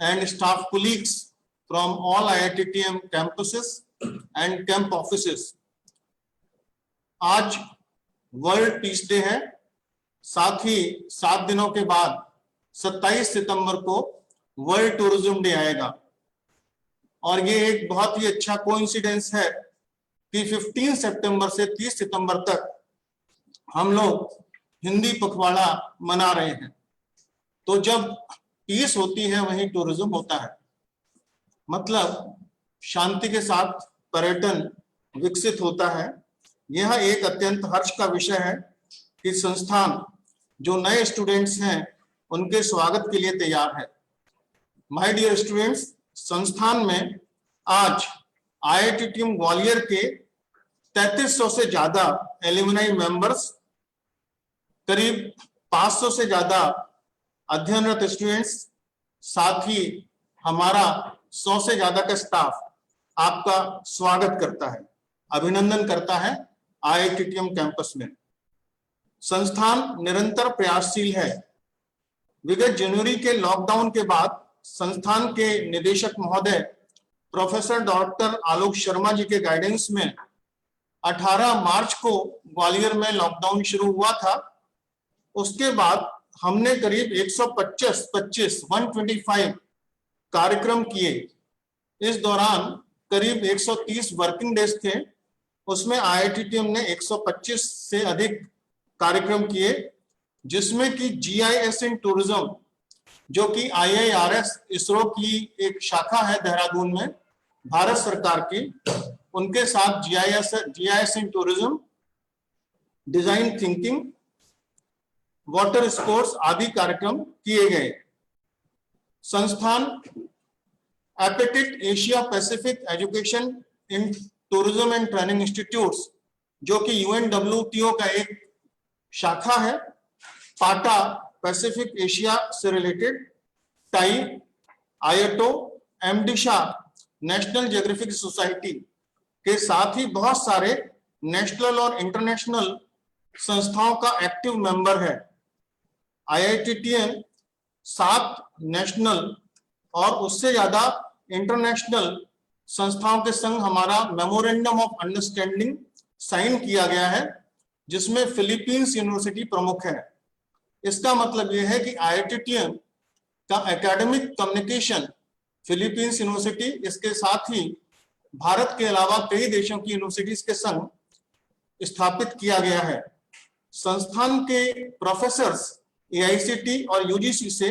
and staff colleagues from all IITTM campuses and camp offices. आज world peace day है, साथ ही 7 दिनों के बाद 27 सितंबर को world tourism day आएगा और ये एक बहुत ही अच्छा कोइंसिडेंस है कि 15 सितंबर से 30 सितंबर तक हम लोग हिंदी पखवाड़ा मना रहे हैं। तो जब पीस होती है वहीं टूरिज्म होता है, मतलब शांति के साथ पर्यटन विकसित होता है। यह एक अत्यंत हर्ष का विषय है कि संस्थान जो नए स्टूडेंट्स हैं उनके स्वागत के लिए तैयार है। माय डियर स्टूडेंट्स, संस्थान में आज IITTM ग्वालियर के 3300 से ज्यादा एलुमनाई मेंबर्स, करीब 500 से ज्यादा अध्ययनरत स्टूडेंट्स, साथ ही हमारा 100 से ज्यादा का स्टाफ आपका स्वागत करता है, अभिनंदन करता है IITTM कैंपस में। संस्थान निरंतर प्रयासशील है। विगत जनवरी के लॉकडाउन के बाद संस्थान के निदेशक महोदय प्रोफेसर डॉक्टर आलोक शर्मा जी के गाइडेंस में 18 मार्च को ग्वालियर में लॉकडाउन शुरू हुआ था। उसके बाद हमने करीब 125 कार्यक्रम किए। इस दौरान करीब 130 वर्किंग डेज थे, उसमें IITTM ने 125 से अधिक कार्यक्रम किए, जिसमें कि GIS इन टूरिज्म, जो कि IIRS इसरो की एक शाखा है देहरादून में, भारत सरकार की, उनके साथ GIS in tourism, design thinking, water sports आदि कार्यक्रम किए गए। संस्थान APETIT Asia Pacific education in tourism and training institutes, जो कि UNWTO का एक शाखा है, पाटा पैसिफिक एशिया से रिलेटेड, टाई, आयोटो, एमडिशा, नेशनल ज्योग्राफिक सोसाइटी के साथ ही बहुत सारे नेशनल और इंटरनेशनल संस्थाओं का एक्टिव मेंबर है। IITTM 7 नेशनल और उससे ज्यादा इंटरनेशनल संस्थाओं के संग हमारा मेमोरेंडम ऑफ अंडरस्टैंडिंग साइन किया गया है, जिसमें फिलीपींस यूनिवर्सिटी प्रमुख है। इसका मतलब यह है कि IITTM का एकेडमिक कम्युनिकेशन फिलीपींस यूनिवर्सिटी, इसके साथ ही भारत के अलावा कई देशों की यूनिवर्सिटीज के संग स्थापित किया गया है। संस्थान के प्रोफेसर्स AICTE और UGC से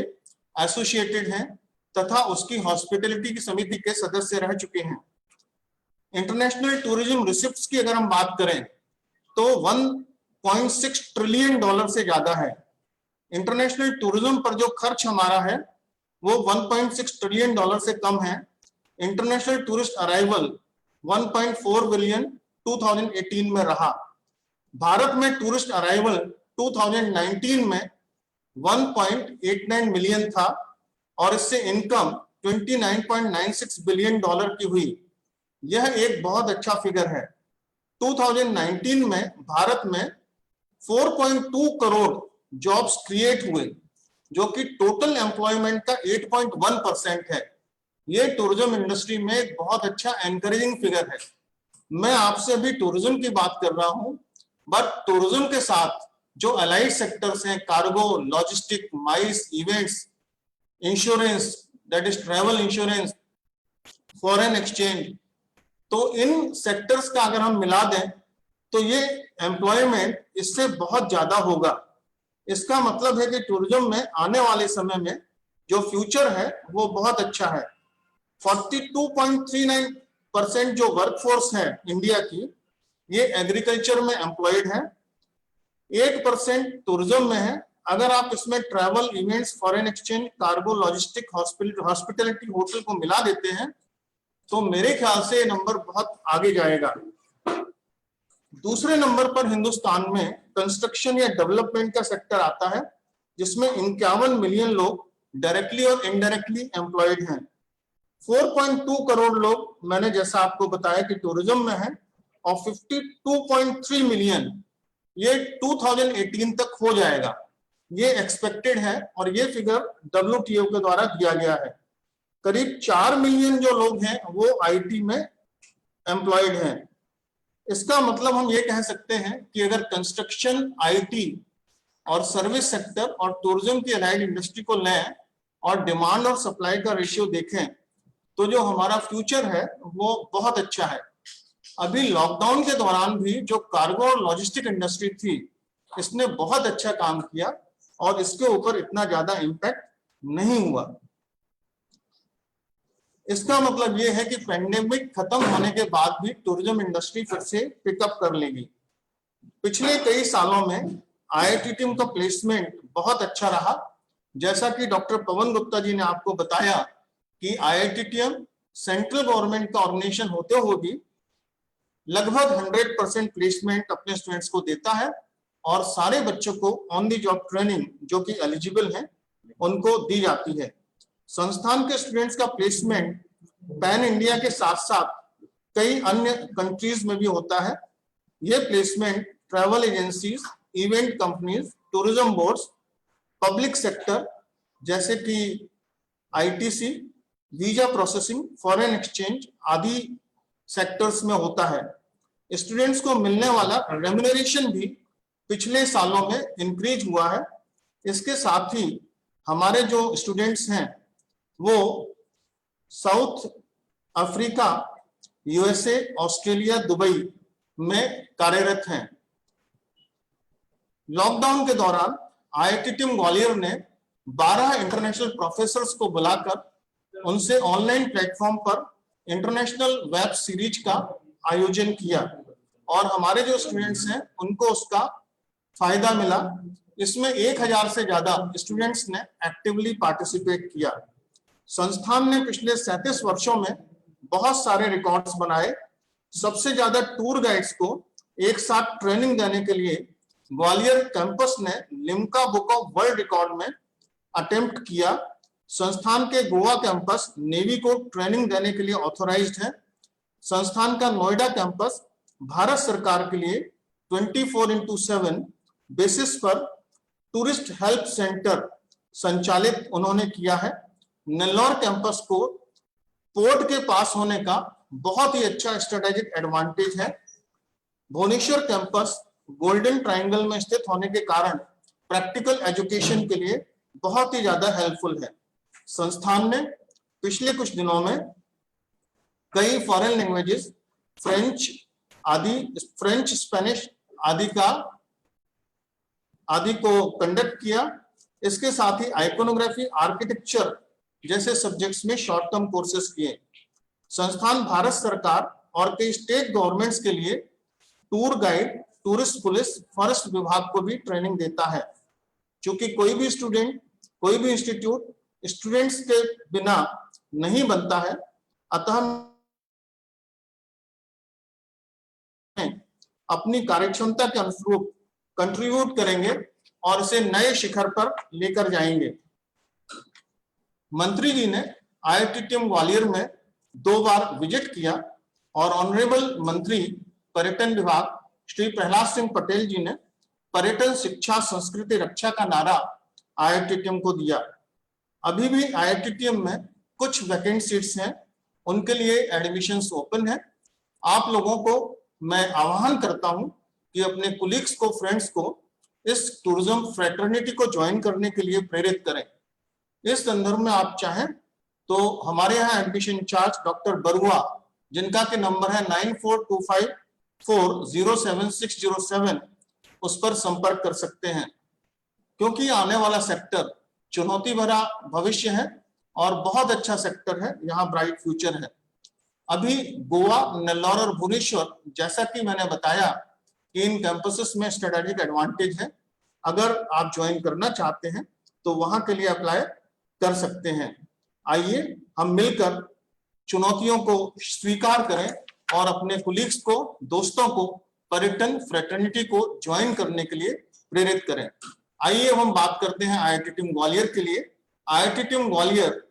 एसोसिएटेड हैं तथा उसकी हॉस्पिटैलिटी की समिति के सदस्य रह चुके हैं। इंटरनेशनल टूरिज्म रिसिप्ट्स की अगर हम बात करें तो $1.6 ट्रिलियन से ज्यादा है। इंटरनेशनल टूरिज्म पर जो खर्च हमारा है वो $1.6 ट्रिलियन से कम है। इंटरनेशनल टूरिस्ट अराइवल 1.4 बिलियन 2018 में रहा। भारत में टूरिस्ट अराइवल 2019 में 1.89 मिलियन था और इससे इनकम $29.96 बिलियन की हुई। यह एक बहुत अच्छा फिगर है। 2019 में भारत में 4.2 करोड़ जॉब्स क्रिएट हुए, जो कि टोटल एम्प्लॉयमेंट का 8.1% है। ये टूरिज्म इंडस्ट्री में एक बहुत अच्छा एनकरेजिंग फिगर है। मैं आपसे अभी टूरिज्म की बात कर रहा हूं, बट टूरिज्म के साथ जो अलाइड सेक्टर्स हैं, cargo, logistic, mice, events, insurance, that is travel insurance, foreign exchange, तो इन सेक्टर्स का अगर हम मिला दें तो ये एम्प्लॉयमेंट इससे बहुत ज्यादा होगा। इसका मतलब है कि टूरिज्म में आने वाले समय में जो फ्यूचर है वो बहुत अच्छा है। 42.39% जो वर्कफोर्स है इंडिया की, ये एग्रीकल्चर में एम्प्लॉयड है, 8% टूरिज्म में है। अगर आप इसमें travel, events, foreign exchange, cargo, logistic, hospitality, hotel को मिला देते हैं तो मेरे ख्याल से ये नंबर बहुत आगे जाएगा। दूसरे नंबर पर हिंदुस्तान में कंस्ट्रक्शन या डेवलपमेंट का सेक्टर आता है, जिसमें 51 मिलियन लोग डायरेक्टली और इनडायरेक्टली एम्प्लॉयड हैं। 4.2 करोड़ लोग मैंने जैसा आपको बताया कि टूरिज्म में है और 52.3 मिलियन ये 2018 तक हो जाएगा। ये एक्सपेक्टेड है और ये फिगर WTO के द्वारा दिया गया है। करीब 4 मिलियन जो लोग हैं वो IT में एम्प्लॉयड हैं। इसका मतलब हम ये कह सकते हैं कि अगर कंस्ट्रक्शन, IT और सर्विस सेक्टर और टूरिज्म की अलाइड इंडस्ट्री को लें और डिमांड और सप्लाई का रेशियो देखें तो जो हमारा फ्यूचर है वो बहुत अच्छा है। अभी लॉकडाउन के दौरान भी जो कार्गो और लॉजिस्टिक इंडस्ट्री थी, इसने बहुत अच्छा काम किया और इसके ऊपर इतना ज्यादा इम्पैक्ट नहीं हुआ। इसका मतलब ये है कि पेंडेमिक खत्म होने के बाद भी टूरिज्म इंडस्ट्री फिर से पिकअप कर लेगी। पिछले कई सालों में IITTM का प्लेसमेंट बहुत अच्छा रहा। जैसा कि डॉक्टर पवन गुप्ता जी ने आपको बताया कि IITTM सेंट्रल गवर्नमेंट का ऑर्गेनाइजेशन होते हुए भी लगभग 100% प्लेसमेंट अपने स्टूडेंट्स को देता है और सारे बच्चों को ऑन द जॉब ट्रेनिंग जो कि एलिजिबल हैं उनको दी जाती है। संस्थान के स्टूडेंट्स का प्लेसमेंट पैन इंडिया के साथ साथ कई अन्य कंट्रीज में भी होता है। ये placement travel agencies, event companies, tourism boards, public sector जैसे कि ITC, visa processing, foreign exchange आदि सेक्टर्स में होता है। स्टूडेंट्स को मिलने वाला रेम्यूनरेशन भी पिछले सालों में इंक्रीज हुआ है। इसके साथ ही हमारे जो स्टूडेंट्स हैं वो south Africa, USA, Australia, Dubai में कार्यरत हैं। लॉकडाउन के दौरान IITTM ग्वालियर ने 12 इंटरनेशनल प्रोफेसर्स को बुलाकर उनसे ऑनलाइन प्लेटफॉर्म पर इंटरनेशनल वेब सीरीज का आयोजन किया और हमारे जो स्टूडेंट्स हैं उनको उसका फायदा मिला। इसमें 1000 से ज्यादा स्टूडेंट्स ने एक्टिवली पार्टिसिपेट किया। संस्थान ने पिछले 37 वर्षों में बहुत सारे रिकॉर्ड्स बनाए। सबसे ज्यादा टूर गाइड्स को एक साथ ट्रेनिंग देने के लिए ग्वालियर कैंपस ने Limca book of world record में अटेम्प्ट किया संस्थान के गोवा कैंपस नेवी को ट्रेनिंग देने के लिए ऑथोराइज्ड है। संस्थान का नोएडा कैंपस भारत सरकार के लिए 24/7 बेसिस पर टूरिस्ट हेल्प सेंटर संचालित उन्होंने किया है। नेल्लौर कैंपस को पोर्ट के पास होने का बहुत ही अच्छा स्ट्रेटेजिक एडवांटेज है। भुवनेश्वर कैंपस गोल्डन ट्रायंगल में स्थित होने के कारण प्रैक्टिकल एजुकेशन के लिए बहुत ही ज्यादा हेल्पफुल है। संस्थान ने पिछले कुछ दिनों में कई फॉरेन लैंग्वेजेस फ्रेंच, स्पेनिश आदि को कंडक्ट किया। इसके साथ ही आइकोनोग्राफी, आर्किटेक्चर जैसे सब्जेक्ट्स में शॉर्ट टर्म कोर्सेज किए। संस्थान भारत सरकार और कई स्टेट गवर्नमेंट्स के लिए tour guide, tourist police, forest विभाग को भी ट्रेनिंग देता है। क्योंकि कोई भी स्टूडेंट, कोई भी इंस्टीट्यूट स्टूडेंट्स के बिना नहीं बनता है, अतः अपनी कार्यक्षमता के अनुरूप कंट्रीब्यूट करेंगे और इसे नए शिखर पर लेकर जाएंगे। मंत्री जी ने IITTM ग्वालियर में 2 बार विजिट किया और ऑनरेबल मंत्री पर्यटन विभाग श्री प्रहलाद सिंह पटेल जी ने पर्यटन, शिक्षा, संस्कृति, रक्षा का नारा IITTM को दिया। अभी भी IITTM में कुछ वैकेंट सीट्स हैं, उनके लिए एडमिशंस ओपन है। आप लोगों को मैं आह्वान करता हूं कि अपने कुलीग्स को, फ्रेंड्स को इस टूरिज्म फ्रेटर्निटी को ज्वाइन करने के लिए प्रेरित करें। इस संदर्भ में आप चाहें तो हमारे यहाँ एडमिशन इंचार्ज डॉक्टर बरुआ, जिनका के नंबर है 9425407607, उस पर संपर्क कर सकते हैं। क्योंकि आने वाला सेक्टर चुनौती भरा भविष्य है और बहुत अच्छा सेक्टर है, यहाँ ब्राइट फ्यूचर है। अभी गोवा, नेल्लौर और भुवनेश्वर, जैसा कि मैंने बताया कि इन कैंपसेस में स्ट्रेटेजिक एडवांटेज है। अगर आप ज्वाइन करना चाहते हैं तो वहां के लिए अप्लाई कर सकते हैं। आइए हम मिलकर चुनौतियों को स्वीकार करें और अपने कुलीग्स को, दोस्तों को पर्यटन फ्रेटर्निटी को ज्वाइन करने के लिए प्रेरित करें। आइए हम बात करते हैं IITTM ग्वालियर के लिए। IITTM ग्वालियर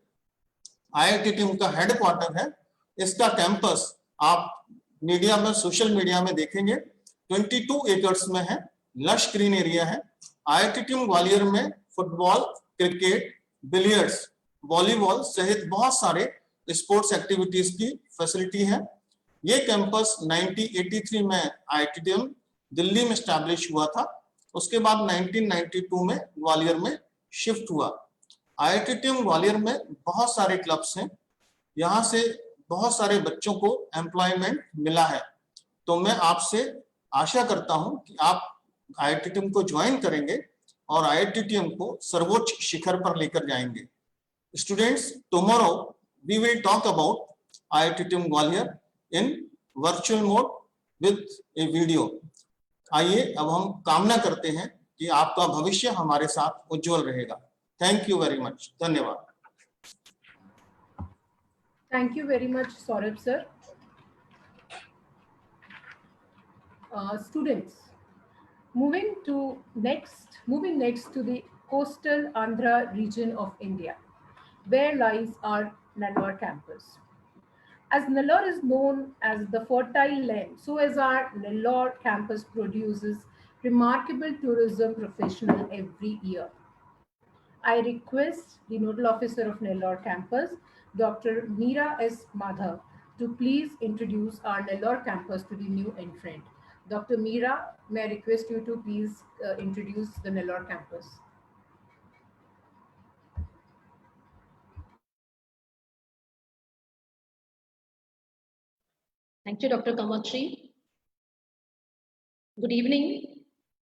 IITTM का हेडक्वार्टर है। इसका कैंपस आप मीडिया में, सोशल मीडिया में देखेंगे, 22 एकर्स में है, लश ग्रीन एरिया है। IITTM ग्वालियर में फुटबॉल, क्रिकेट, बिलियर्ड्स, वॉलीबॉल सहित बहुत सारे स्पोर्ट्स एक्टिविटीज की फैसिलिटी है। ये कैंपस 1983 में IITTM दिल्ली में स्टैब्लिश हुआ था। उसके बाद 1992 में ग्वालियर में शिफ्ट हुआ। IITTM ग्वालियर में बहुत सारे क्लब्स हैं, यहाँ से बहुत सारे बच्चों को एम्प्लॉयमेंट मिला है। तो मैं आपसे आशा करता हूं कि आप IITTM को ज्वाइन करेंगे और IITTM को सर्वोच्च शिखर पर लेकर जाएंगे। Students, tomorrow we will talk about IITTM Gwalior in virtual mode with a video. आइए अब हम कामना करते हैं कि आपका भविष्य हमारे साथ उज्जवल रहेगा। Thank you very much. धन्यवाद। Thank you very much, Saurabh sir. Students, moving next to the coastal Andhra region of India, where lies our Nellore campus. As Nellore is known as the fertile land, so as our Nellore campus produces remarkable tourism professionals every year. I request the nodal officer of Nellore campus, Dr. Meera S. Madhav, to please introduce our Nellore campus to the new entrant. Dr. Meera, may I request you to please introduce the Nellore campus. Thank you, Dr. Kamakshi. Good evening.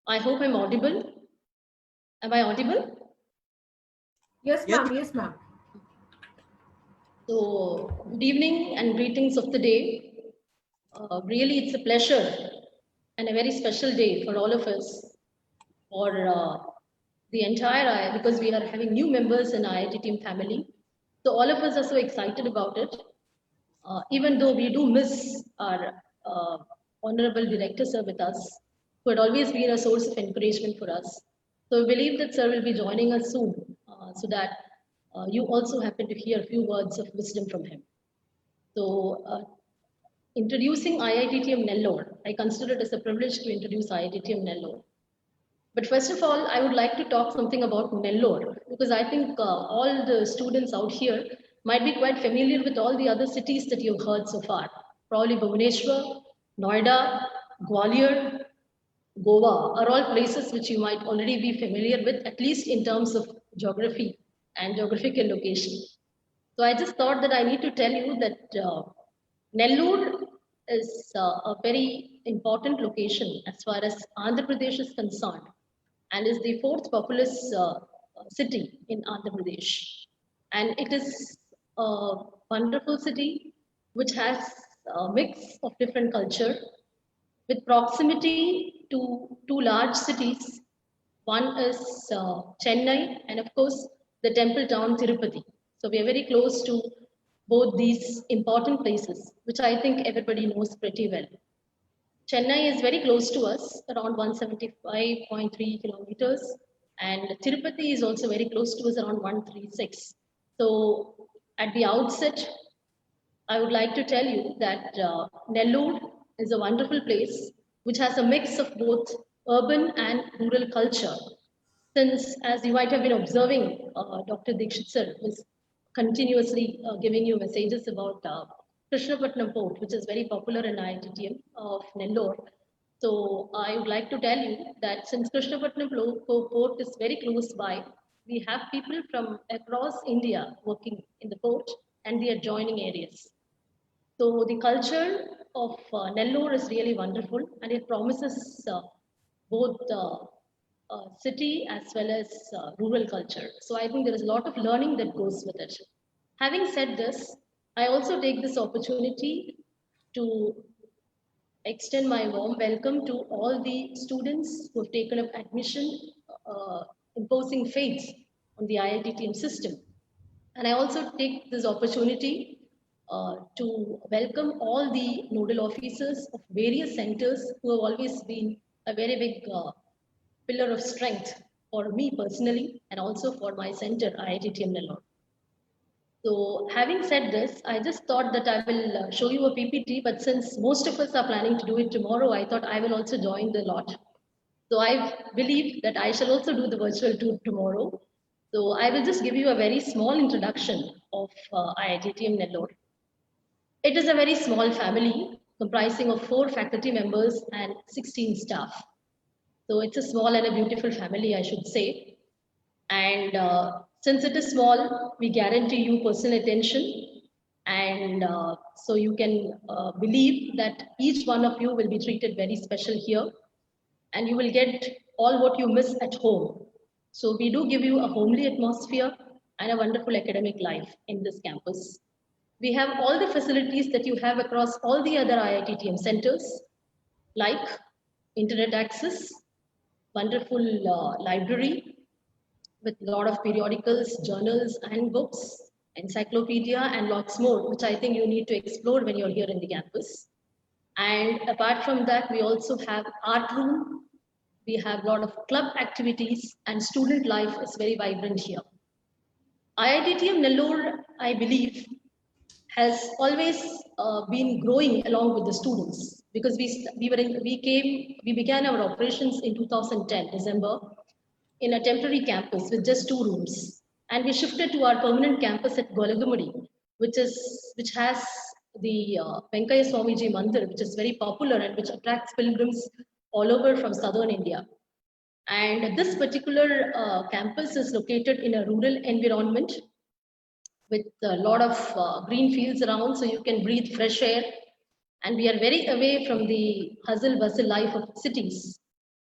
I hope I'm audible. Am I audible? Yes, ma'am. Yes, ma'am. So, good evening and greetings of the day. Really, it's a pleasure and a very special day for all of us, for the entire because we are having new members in IITTM family. So all of us are so excited about it. Even though we do miss our honorable director sir with us, who had always been a source of encouragement for us. So we believe that sir will be joining us soon, so that you also happen to hear a few words of wisdom from him. So, introducing IITTM Nellore, I consider it as a privilege to introduce IITTM Nellore. But first of all, I would like to talk something about Nellore, because I think all the students out here might be quite familiar with all the other cities that you've heard so far. Probably Bhubaneswar, Noida, Gwalior, Goa are all places which you might already be familiar with, at least in terms of geography and geographical location. So I just thought that I need to tell you that Nellore is a very important location as far as Andhra Pradesh is concerned, and is the fourth populous city in Andhra Pradesh. And it is a wonderful city which has a mix of different culture with proximity to two large cities. One is Chennai, and of course, the temple town Tirupati. So we are very close to both these important places, which I think everybody knows pretty well. Chennai is very close to us, around 175.3 kilometers, and Tirupati is also very close to us, around 136. So at the outset, I would like to tell you that Nellore is a wonderful place which has a mix of both urban and rural culture. Since, as you might have been observing, Dr. Dikshit sir was continuously giving you messages about Krishnapatnam port, which is very popular in IITTM of Nellore. So I would like to tell you that since Krishnapatnam port is very close by, we have people from across India working in the port and the adjoining areas. So the culture of Nellore is really wonderful, and it promises both city as well as rural culture. So I think there is a lot of learning that goes with it. Having said this, I also take this opportunity to extend my warm welcome to all the students who have taken up admission, imposing faith on the IITTM system. And I also take this opportunity to welcome all the nodal officers of various centers who have always been a very big pillar of strength for me personally and also for my center, IITTM Nellore. So having said this, I just thought that I will show you a PPT, but since most of us are planning to do it tomorrow, I thought I will also join the lot. So I believe that I shall also do the virtual tour tomorrow. So I will just give you a very small introduction of IITTM Nellore. It is a very small family comprising of 4 faculty members and 16 staff. So it's a small and a beautiful family, I should say. And since it is small, we guarantee you personal attention. And so you can believe that each one of you will be treated very special here. And you will get all what you miss at home. So we do give you a homely atmosphere and a wonderful academic life in this campus. We have all the facilities that you have across all the other IITTM centers, like internet access, wonderful library with a lot of periodicals, journals, and books, encyclopedia, and lots more, which I think you need to explore when you're here in the campus. And apart from that, we also have art room. We have a lot of club activities, and student life is very vibrant here. IITTM Nellore, I believe, has always been growing along with the students, because we began our operations in 2010 December in a temporary campus with just 2 rooms, and we shifted to our permanent campus at Golagumudi, which has the Venkaya Swamiji Mandir, which is very popular and which attracts pilgrims all over from southern India. And this particular campus is located in a rural environment with a lot of green fields around, so you can breathe fresh air. And we are very away from the hustle bustle life of cities.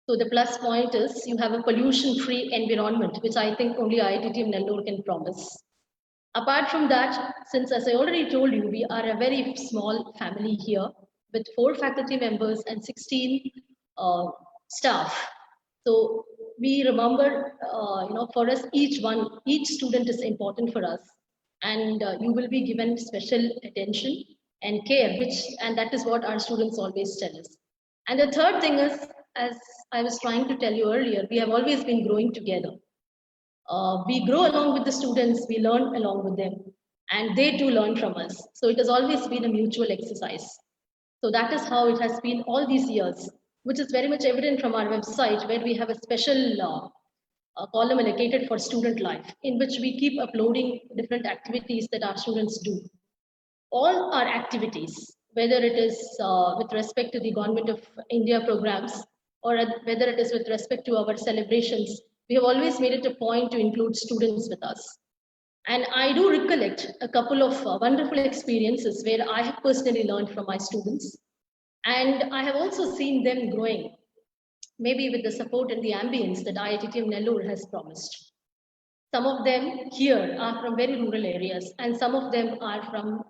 So the plus point is you have a pollution-free environment, which I think only IITTM Nellore can promise. Apart from that, since as I already told you, we are a very small family here with 4 faculty members and 16 staff. So we remember, for us, each student is important for us, and you will be given special attention and care, and that is what our students always tell us. And the third thing is, as I was trying to tell you earlier, we have always been growing together. We grow along with the students, we learn along with them, and they too learn from us. So it has always been a mutual exercise. So that is how it has been all these years, which is very much evident from our website, where we have a special column allocated for student life, in which we keep uploading different activities that our students do. All our activities, whether it is with respect to the Government of India programs, or whether it is with respect to our celebrations, we have always made it a point to include students with us. And I do recollect a couple of wonderful experiences where I have personally learned from my students. And I have also seen them growing, maybe with the support and the ambience that IITTM Nellore has promised. Some of them here are from very rural areas, and some of them are from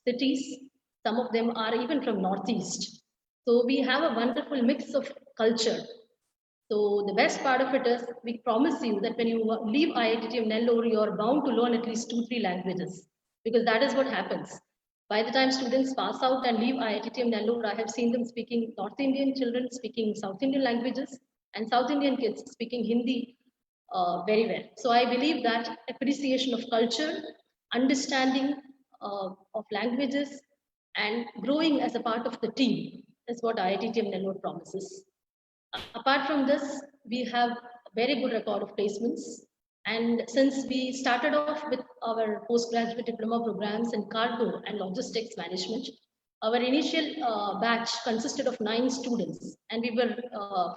cities. Some of them are even from Northeast. So we have a wonderful mix of culture. So the best part of it is we promise you that when you leave IITTM Nellore, you are bound to learn at least 2-3 languages, because that is what happens. By the time students pass out and leave IITTM Nellore, I have seen them speaking North Indian children speaking South Indian languages, and South Indian kids speaking Hindi very well. So I believe that appreciation of culture, understanding of languages, and growing as a part of the team is what IITTM Nellore promises. Apart from this, we have a very good record of placements. And since we started off with our postgraduate diploma programs in cargo and logistics management, our initial batch consisted of 9 students, and we were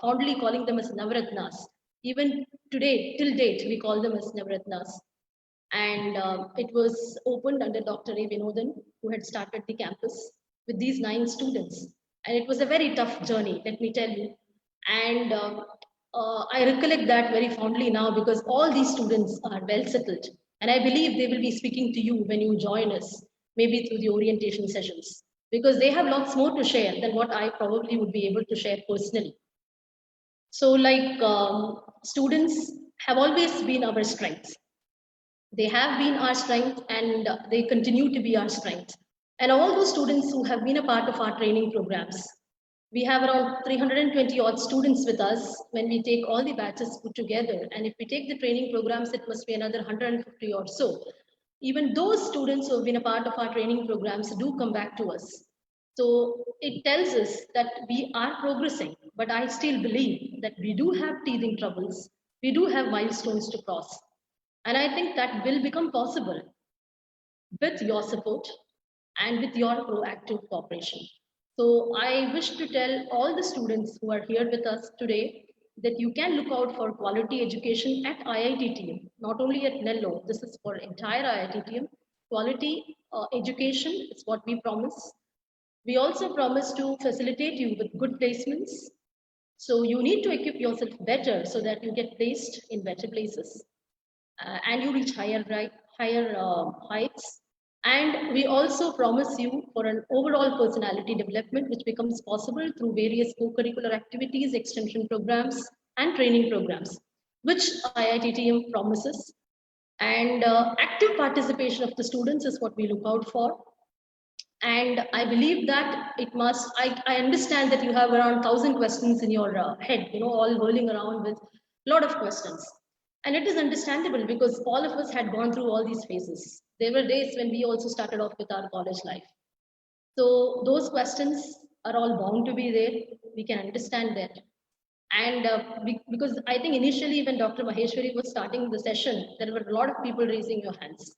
fondly calling them as Navratnas. Even today, till date, we call them as Navratnas. And it was opened under Dr. A. Vinodan, who had started the campus with these 9 students. And it was a very tough journey, let me tell you. And I recollect that very fondly now, because all these students are well settled. And I believe they will be speaking to you when you join us, maybe through the orientation sessions, because they have lots more to share than what I probably would be able to share personally. So like students have always been our strength. They have been our strength, and they continue to be our strength. And all those students who have been a part of our training programs, we have around 320 odd students with us when we take all the batches put together. And if we take the training programs, it must be another 150 or so. Even those students who have been a part of our training programs do come back to us. So it tells us that we are progressing, but I still believe that we do have teething troubles. We do have milestones to cross. And I think that will become possible with your support and with your proactive cooperation. So I wish to tell all the students who are here with us today that you can look out for quality education at IITTM, not only at Nellore. This is for entire IITTM. Quality education is what we promise. We also promise to facilitate you with good placements. So you need to equip yourself better so that you get placed in better places and you reach higher heights. And we also promise you for an overall personality development, which becomes possible through various co-curricular activities, extension programs, and training programs, which IITTM promises. And active participation of the students is what we look out for. And I believe that it must, I understand that you have around 1,000 questions in your head, all whirling around with a lot of questions. And it is understandable, because all of us had gone through all these phases. There were days when we also started off with our college life. So those questions are all bound to be there. We can understand that. And because I think initially when Dr. Maheshwari was starting the session, there were a lot of people raising your hands.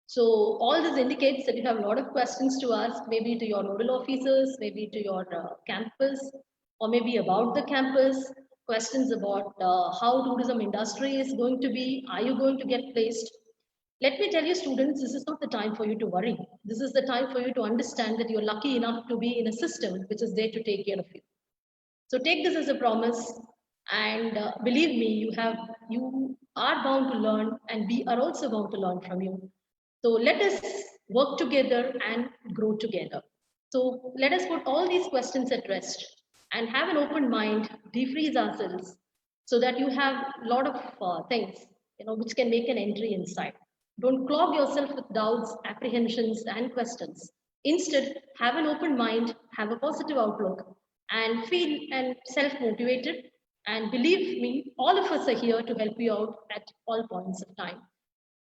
So all this indicates that you have a lot of questions to ask, maybe to your nodal officers, maybe to your campus, or maybe about the campus. Questions about how tourism industry is going to be, are you going to get placed? Let me tell you, students, this is not the time for you to worry. This is the time for you to understand that you're lucky enough to be in a system which is there to take care of you. So take this as a promise, and believe me, you are bound to learn, and we are also bound to learn from you. So let us work together and grow together. So let us put all these questions at rest and have an open mind, defreeze ourselves, so that you have a lot of things, which can make an entry inside. Don't clog yourself with doubts, apprehensions, and questions. Instead, have an open mind, have a positive outlook, and feel and self-motivated, And believe me, all of us are here to help you out at all points of time.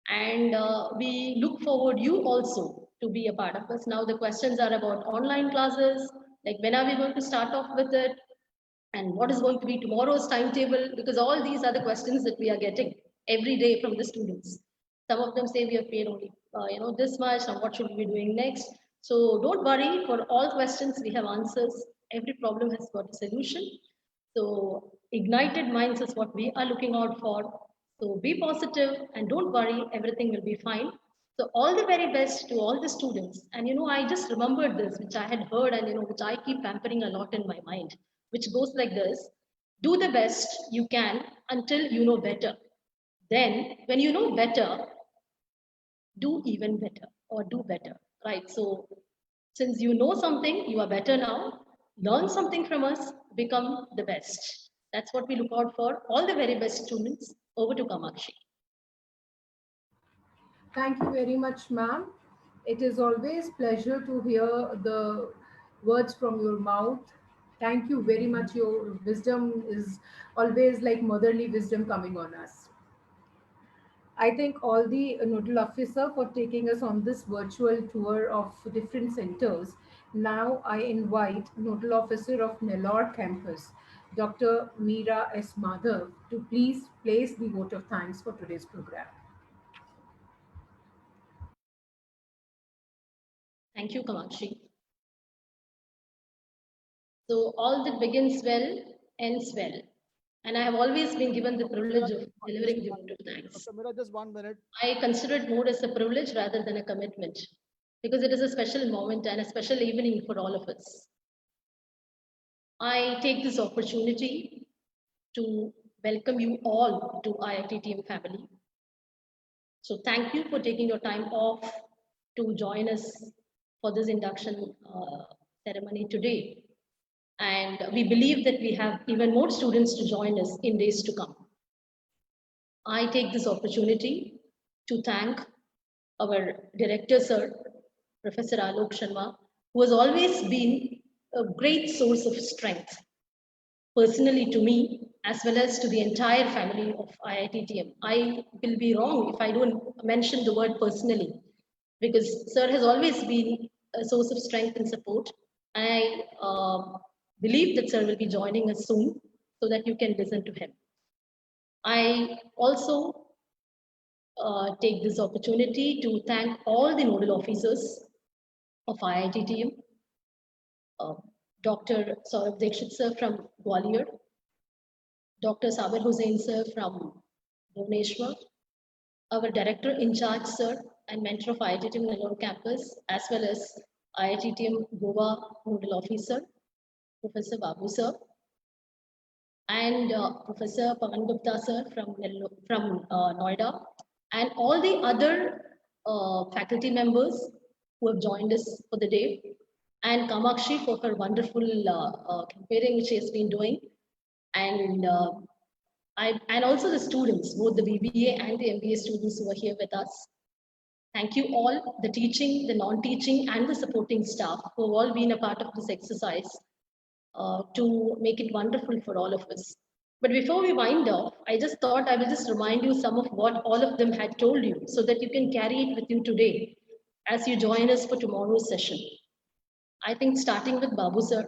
And we look forward you also to be a part of us. Now the questions are about online classes, like when are we going to start off with it? And what is going to be tomorrow's timetable? Because all these are the questions that we are getting every day from the students. Some of them say we have paid only this much, and what should we be doing next? So don't worry, for all questions we have answers. Every problem has got a solution. So ignited minds is what we are looking out for. So be positive and don't worry, everything will be fine. So all the very best to all the students. And I just remembered this, which I had heard and which I keep pampering a lot in my mind, which goes like this: do the best you can until you know better. Then when you know better, do even better or do better, right? So since you know something, you are better now. Learn something from us, become the best. That's what we look out for. All the very best students. Over to Kamakshi. Thank you very much, ma'am. It is always pleasure to hear the words from your mouth. Thank you very much. Your wisdom is always like motherly wisdom coming on us. I thank all the nodal officer for taking us on this virtual tour of different centers. Now I invite nodal officer of Nellore campus, Dr. Meera S. Madhav, to please place the vote of thanks for today's program. Thank you, Kamakshi. So all that begins well, ends well. And I have always been given the privilege of delivering the vote of thanks. Dr. Meera, just 1 minute. I consider it more as a privilege rather than a commitment, because it is a special moment and a special evening for all of us. I take this opportunity to welcome you all to IITTM family. So thank you for taking your time off to join us for this induction ceremony today. And we believe that we have even more students to join us in days to come. I take this opportunity to thank our director, sir, Professor Alok Sharma, who has always been a great source of strength, personally to me, as well as to the entire family of IITTM. I will be wrong if I don't mention the word personally, because sir has always been a source of strength and support. I believe that sir will be joining us soon so that you can listen to him. I also take this opportunity to thank all the nodal officers of IITTM, Dr. Saurabh Dikshit sir from Gwalior, Dr. Saber Hussain sir from Bhubaneswar, our director in charge sir and mentor of IITTM Nellore campus, as well as IITTM Goa nodal officer, Professor Babu sir, and Professor Pavan Gupta sir from Noida, and all the other faculty members who have joined us for the day, and Kamakshi for her wonderful campaigning which she has been doing, and also the students, both the BBA and the MBA students who are here with us. Thank you all, the teaching, the non-teaching, and the supporting staff who have all been a part of this exercise to make it wonderful for all of us. But before we wind off, I just thought I will just remind you some of what all of them had told you so that you can carry it with you today as you join us for tomorrow's session. I think starting with Babu sir.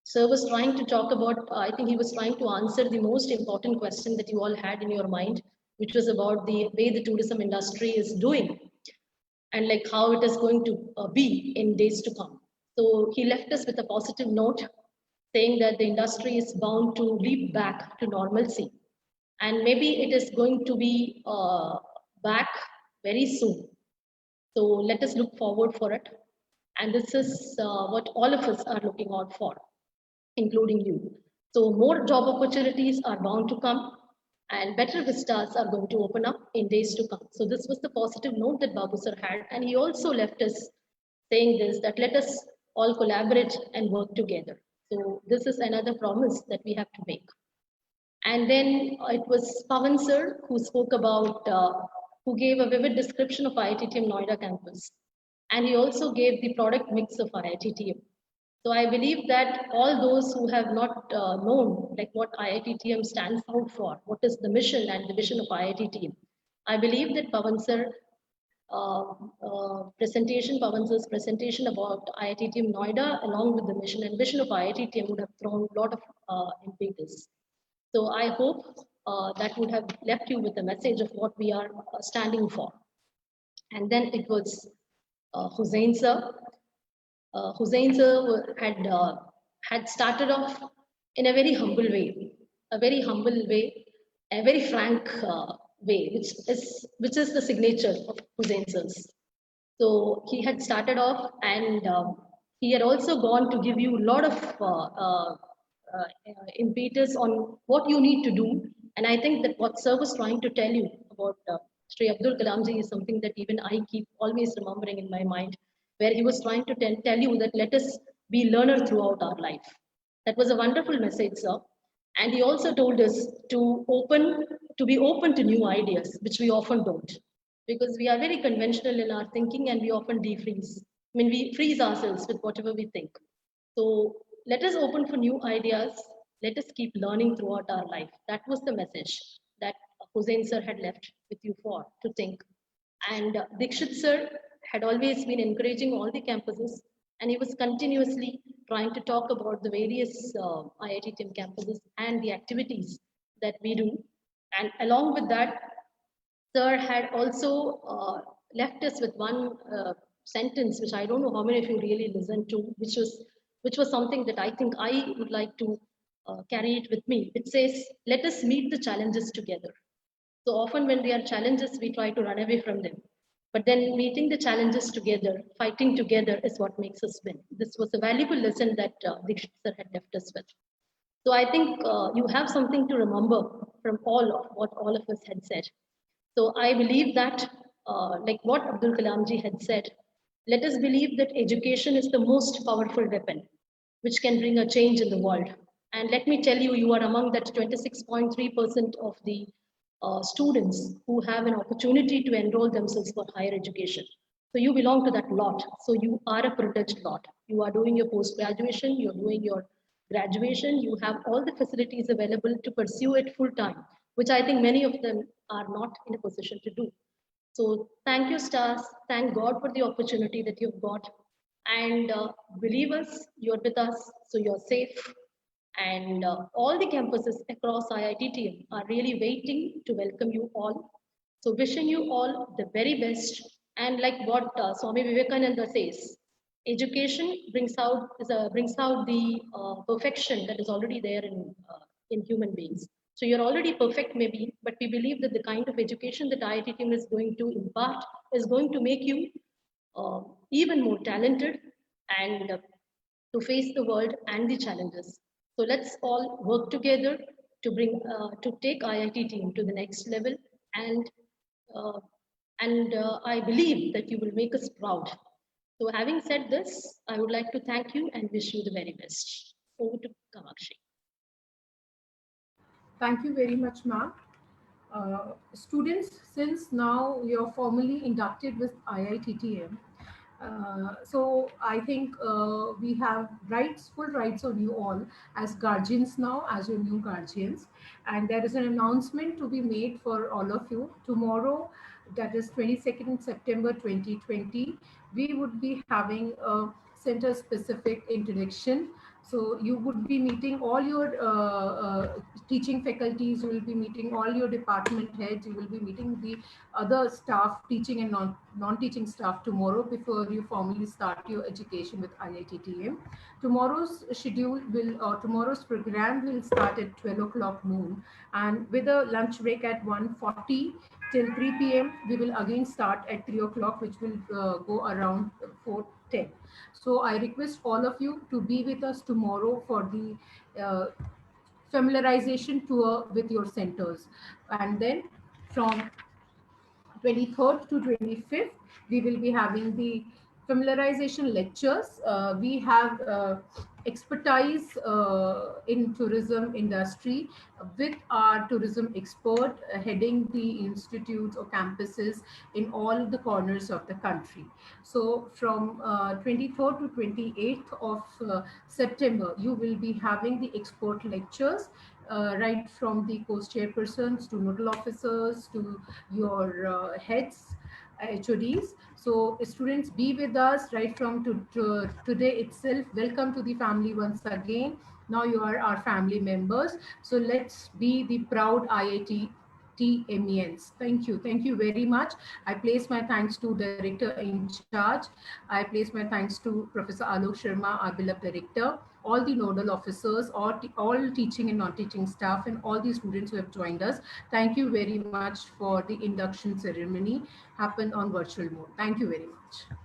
Sir was trying to talk about, I think he was trying to answer the most important question that you all had in your mind, which was about the way the tourism industry is doing and like how it is going to be in days to come. So he left us with a positive note, saying that the industry is bound to leap back to normalcy. And maybe it is going to be back very soon. So let us look forward for it. And this is what all of us are looking out for, including you. So more job opportunities are bound to come and better vistas are going to open up in days to come. So this was the positive note that Babu sir had. And he also left us saying this, that let us all collaborate and work together. So this is another promise that we have to make. And then it was Pavan sir who spoke about, who gave a vivid description of IITTM Noida campus. And he also gave the product mix of IITTM. So I believe that all those who have not known like what IITTM stands out for, what is the mission and the vision of IITTM, I believe that Pawan sir's presentation about IITTM Noida along with the mission and vision of IITTM would have thrown a lot of impetus. So I hope that would have left you with a message of what we are standing for. And then it was Hussain sir. Hussain sir had started off in a very humble way, a very frank way, which is the signature of Hussain sir's. So he had started off, and he had also gone to give you a lot of impetus on what you need to do. And I think that what sir was trying to tell you about Sri Abdul Kalamji is something that even I keep always remembering in my mind, where he was trying to tell you that let us be learner throughout our life. That was a wonderful message, sir. And he also told us to be open to new ideas, which we often don't, because we are very conventional in our thinking and we often defreeze. I mean, we freeze ourselves with whatever we think. So let us open for new ideas. Let us keep learning throughout our life. That was the message that Hussain sir had left with you for to think. And Dikshit sir had always been encouraging all the campuses, and he was continuously trying to talk about the various IITTM campuses and the activities that we do. And along with that, sir had also left us with one sentence, which I don't know how many of you really listened to, which was something that I think I would like to carry it with me. It says, let us meet the challenges together. So often when there are challenges, we try to run away from them. But then meeting the challenges together, fighting together is what makes us win. This was a valuable lesson that Dikshit sir had left us with. So I think you have something to remember from all of what all of us had said. So I believe that, like what Abdul Kalamji had said, let us believe that education is the most powerful weapon which can bring a change in the world. And let me tell you, you are among that 26.3% of the students who have an opportunity to enroll themselves for higher education. So you belong to that lot. So you are a privileged lot. You are doing your post-graduation, you're doing your graduation, you have all the facilities available to pursue it full time, which I think many of them are not in a position to do. So thank you, stars. Thank God for the opportunity that you've got. And believe us, you're with us, so you're safe. And all the campuses across IITTM are really waiting to welcome you all. So wishing you all the very best. And like what Swami Vivekananda says, education brings out the perfection that is already there in human beings. So you're already perfect maybe, but we believe that the kind of education that IITTM is going to impart is going to make you even more talented and to face the world and the challenges. So let's all work together to bring to take IITTM to the next level, and I believe that you will make us proud. So having said this, I would like to thank you and wish you the very best. Over to Kamakshi. Thank you very much, ma'am. Students, since now you're formally inducted with IITTM, so I think we have full rights on you all as guardians now, as your new guardians. And there is an announcement to be made for all of you. Tomorrow, that is 22nd September 2020, we would be having a center-specific introduction. So you would be meeting all your teaching faculties, you will be meeting all your department heads, you will be meeting the other staff, teaching and non-teaching staff tomorrow before you formally start your education with IITTM. Tomorrow's tomorrow's program will start at 12 o'clock noon, and with a lunch break at 1:40 till 3 p.m. We will again start at 3 o'clock, which will go around 4:10. So I request all of you to be with us tomorrow for the familiarization tour with your centers. And then from 23rd to 25th, we will be having the familiarization lectures. We have expertise in tourism industry with our tourism expert heading the institutes or campuses in all the corners of the country. So from 23rd to 28th of September, you will be having the expert lectures right from the course chairpersons to nodal officers to your heads, HODs. So students, be with us right from today itself. Welcome to the family once again. Now you are our family members. So let's be the proud IIT MENs. Thank you. Thank you very much. I place my thanks to Director in charge. I place my thanks to Professor Alok Sharma, our beloved Director, all the nodal officers, all teaching and non-teaching staff, and all the students who have joined us. Thank you very much for the induction ceremony happened on virtual mode. Thank you very much.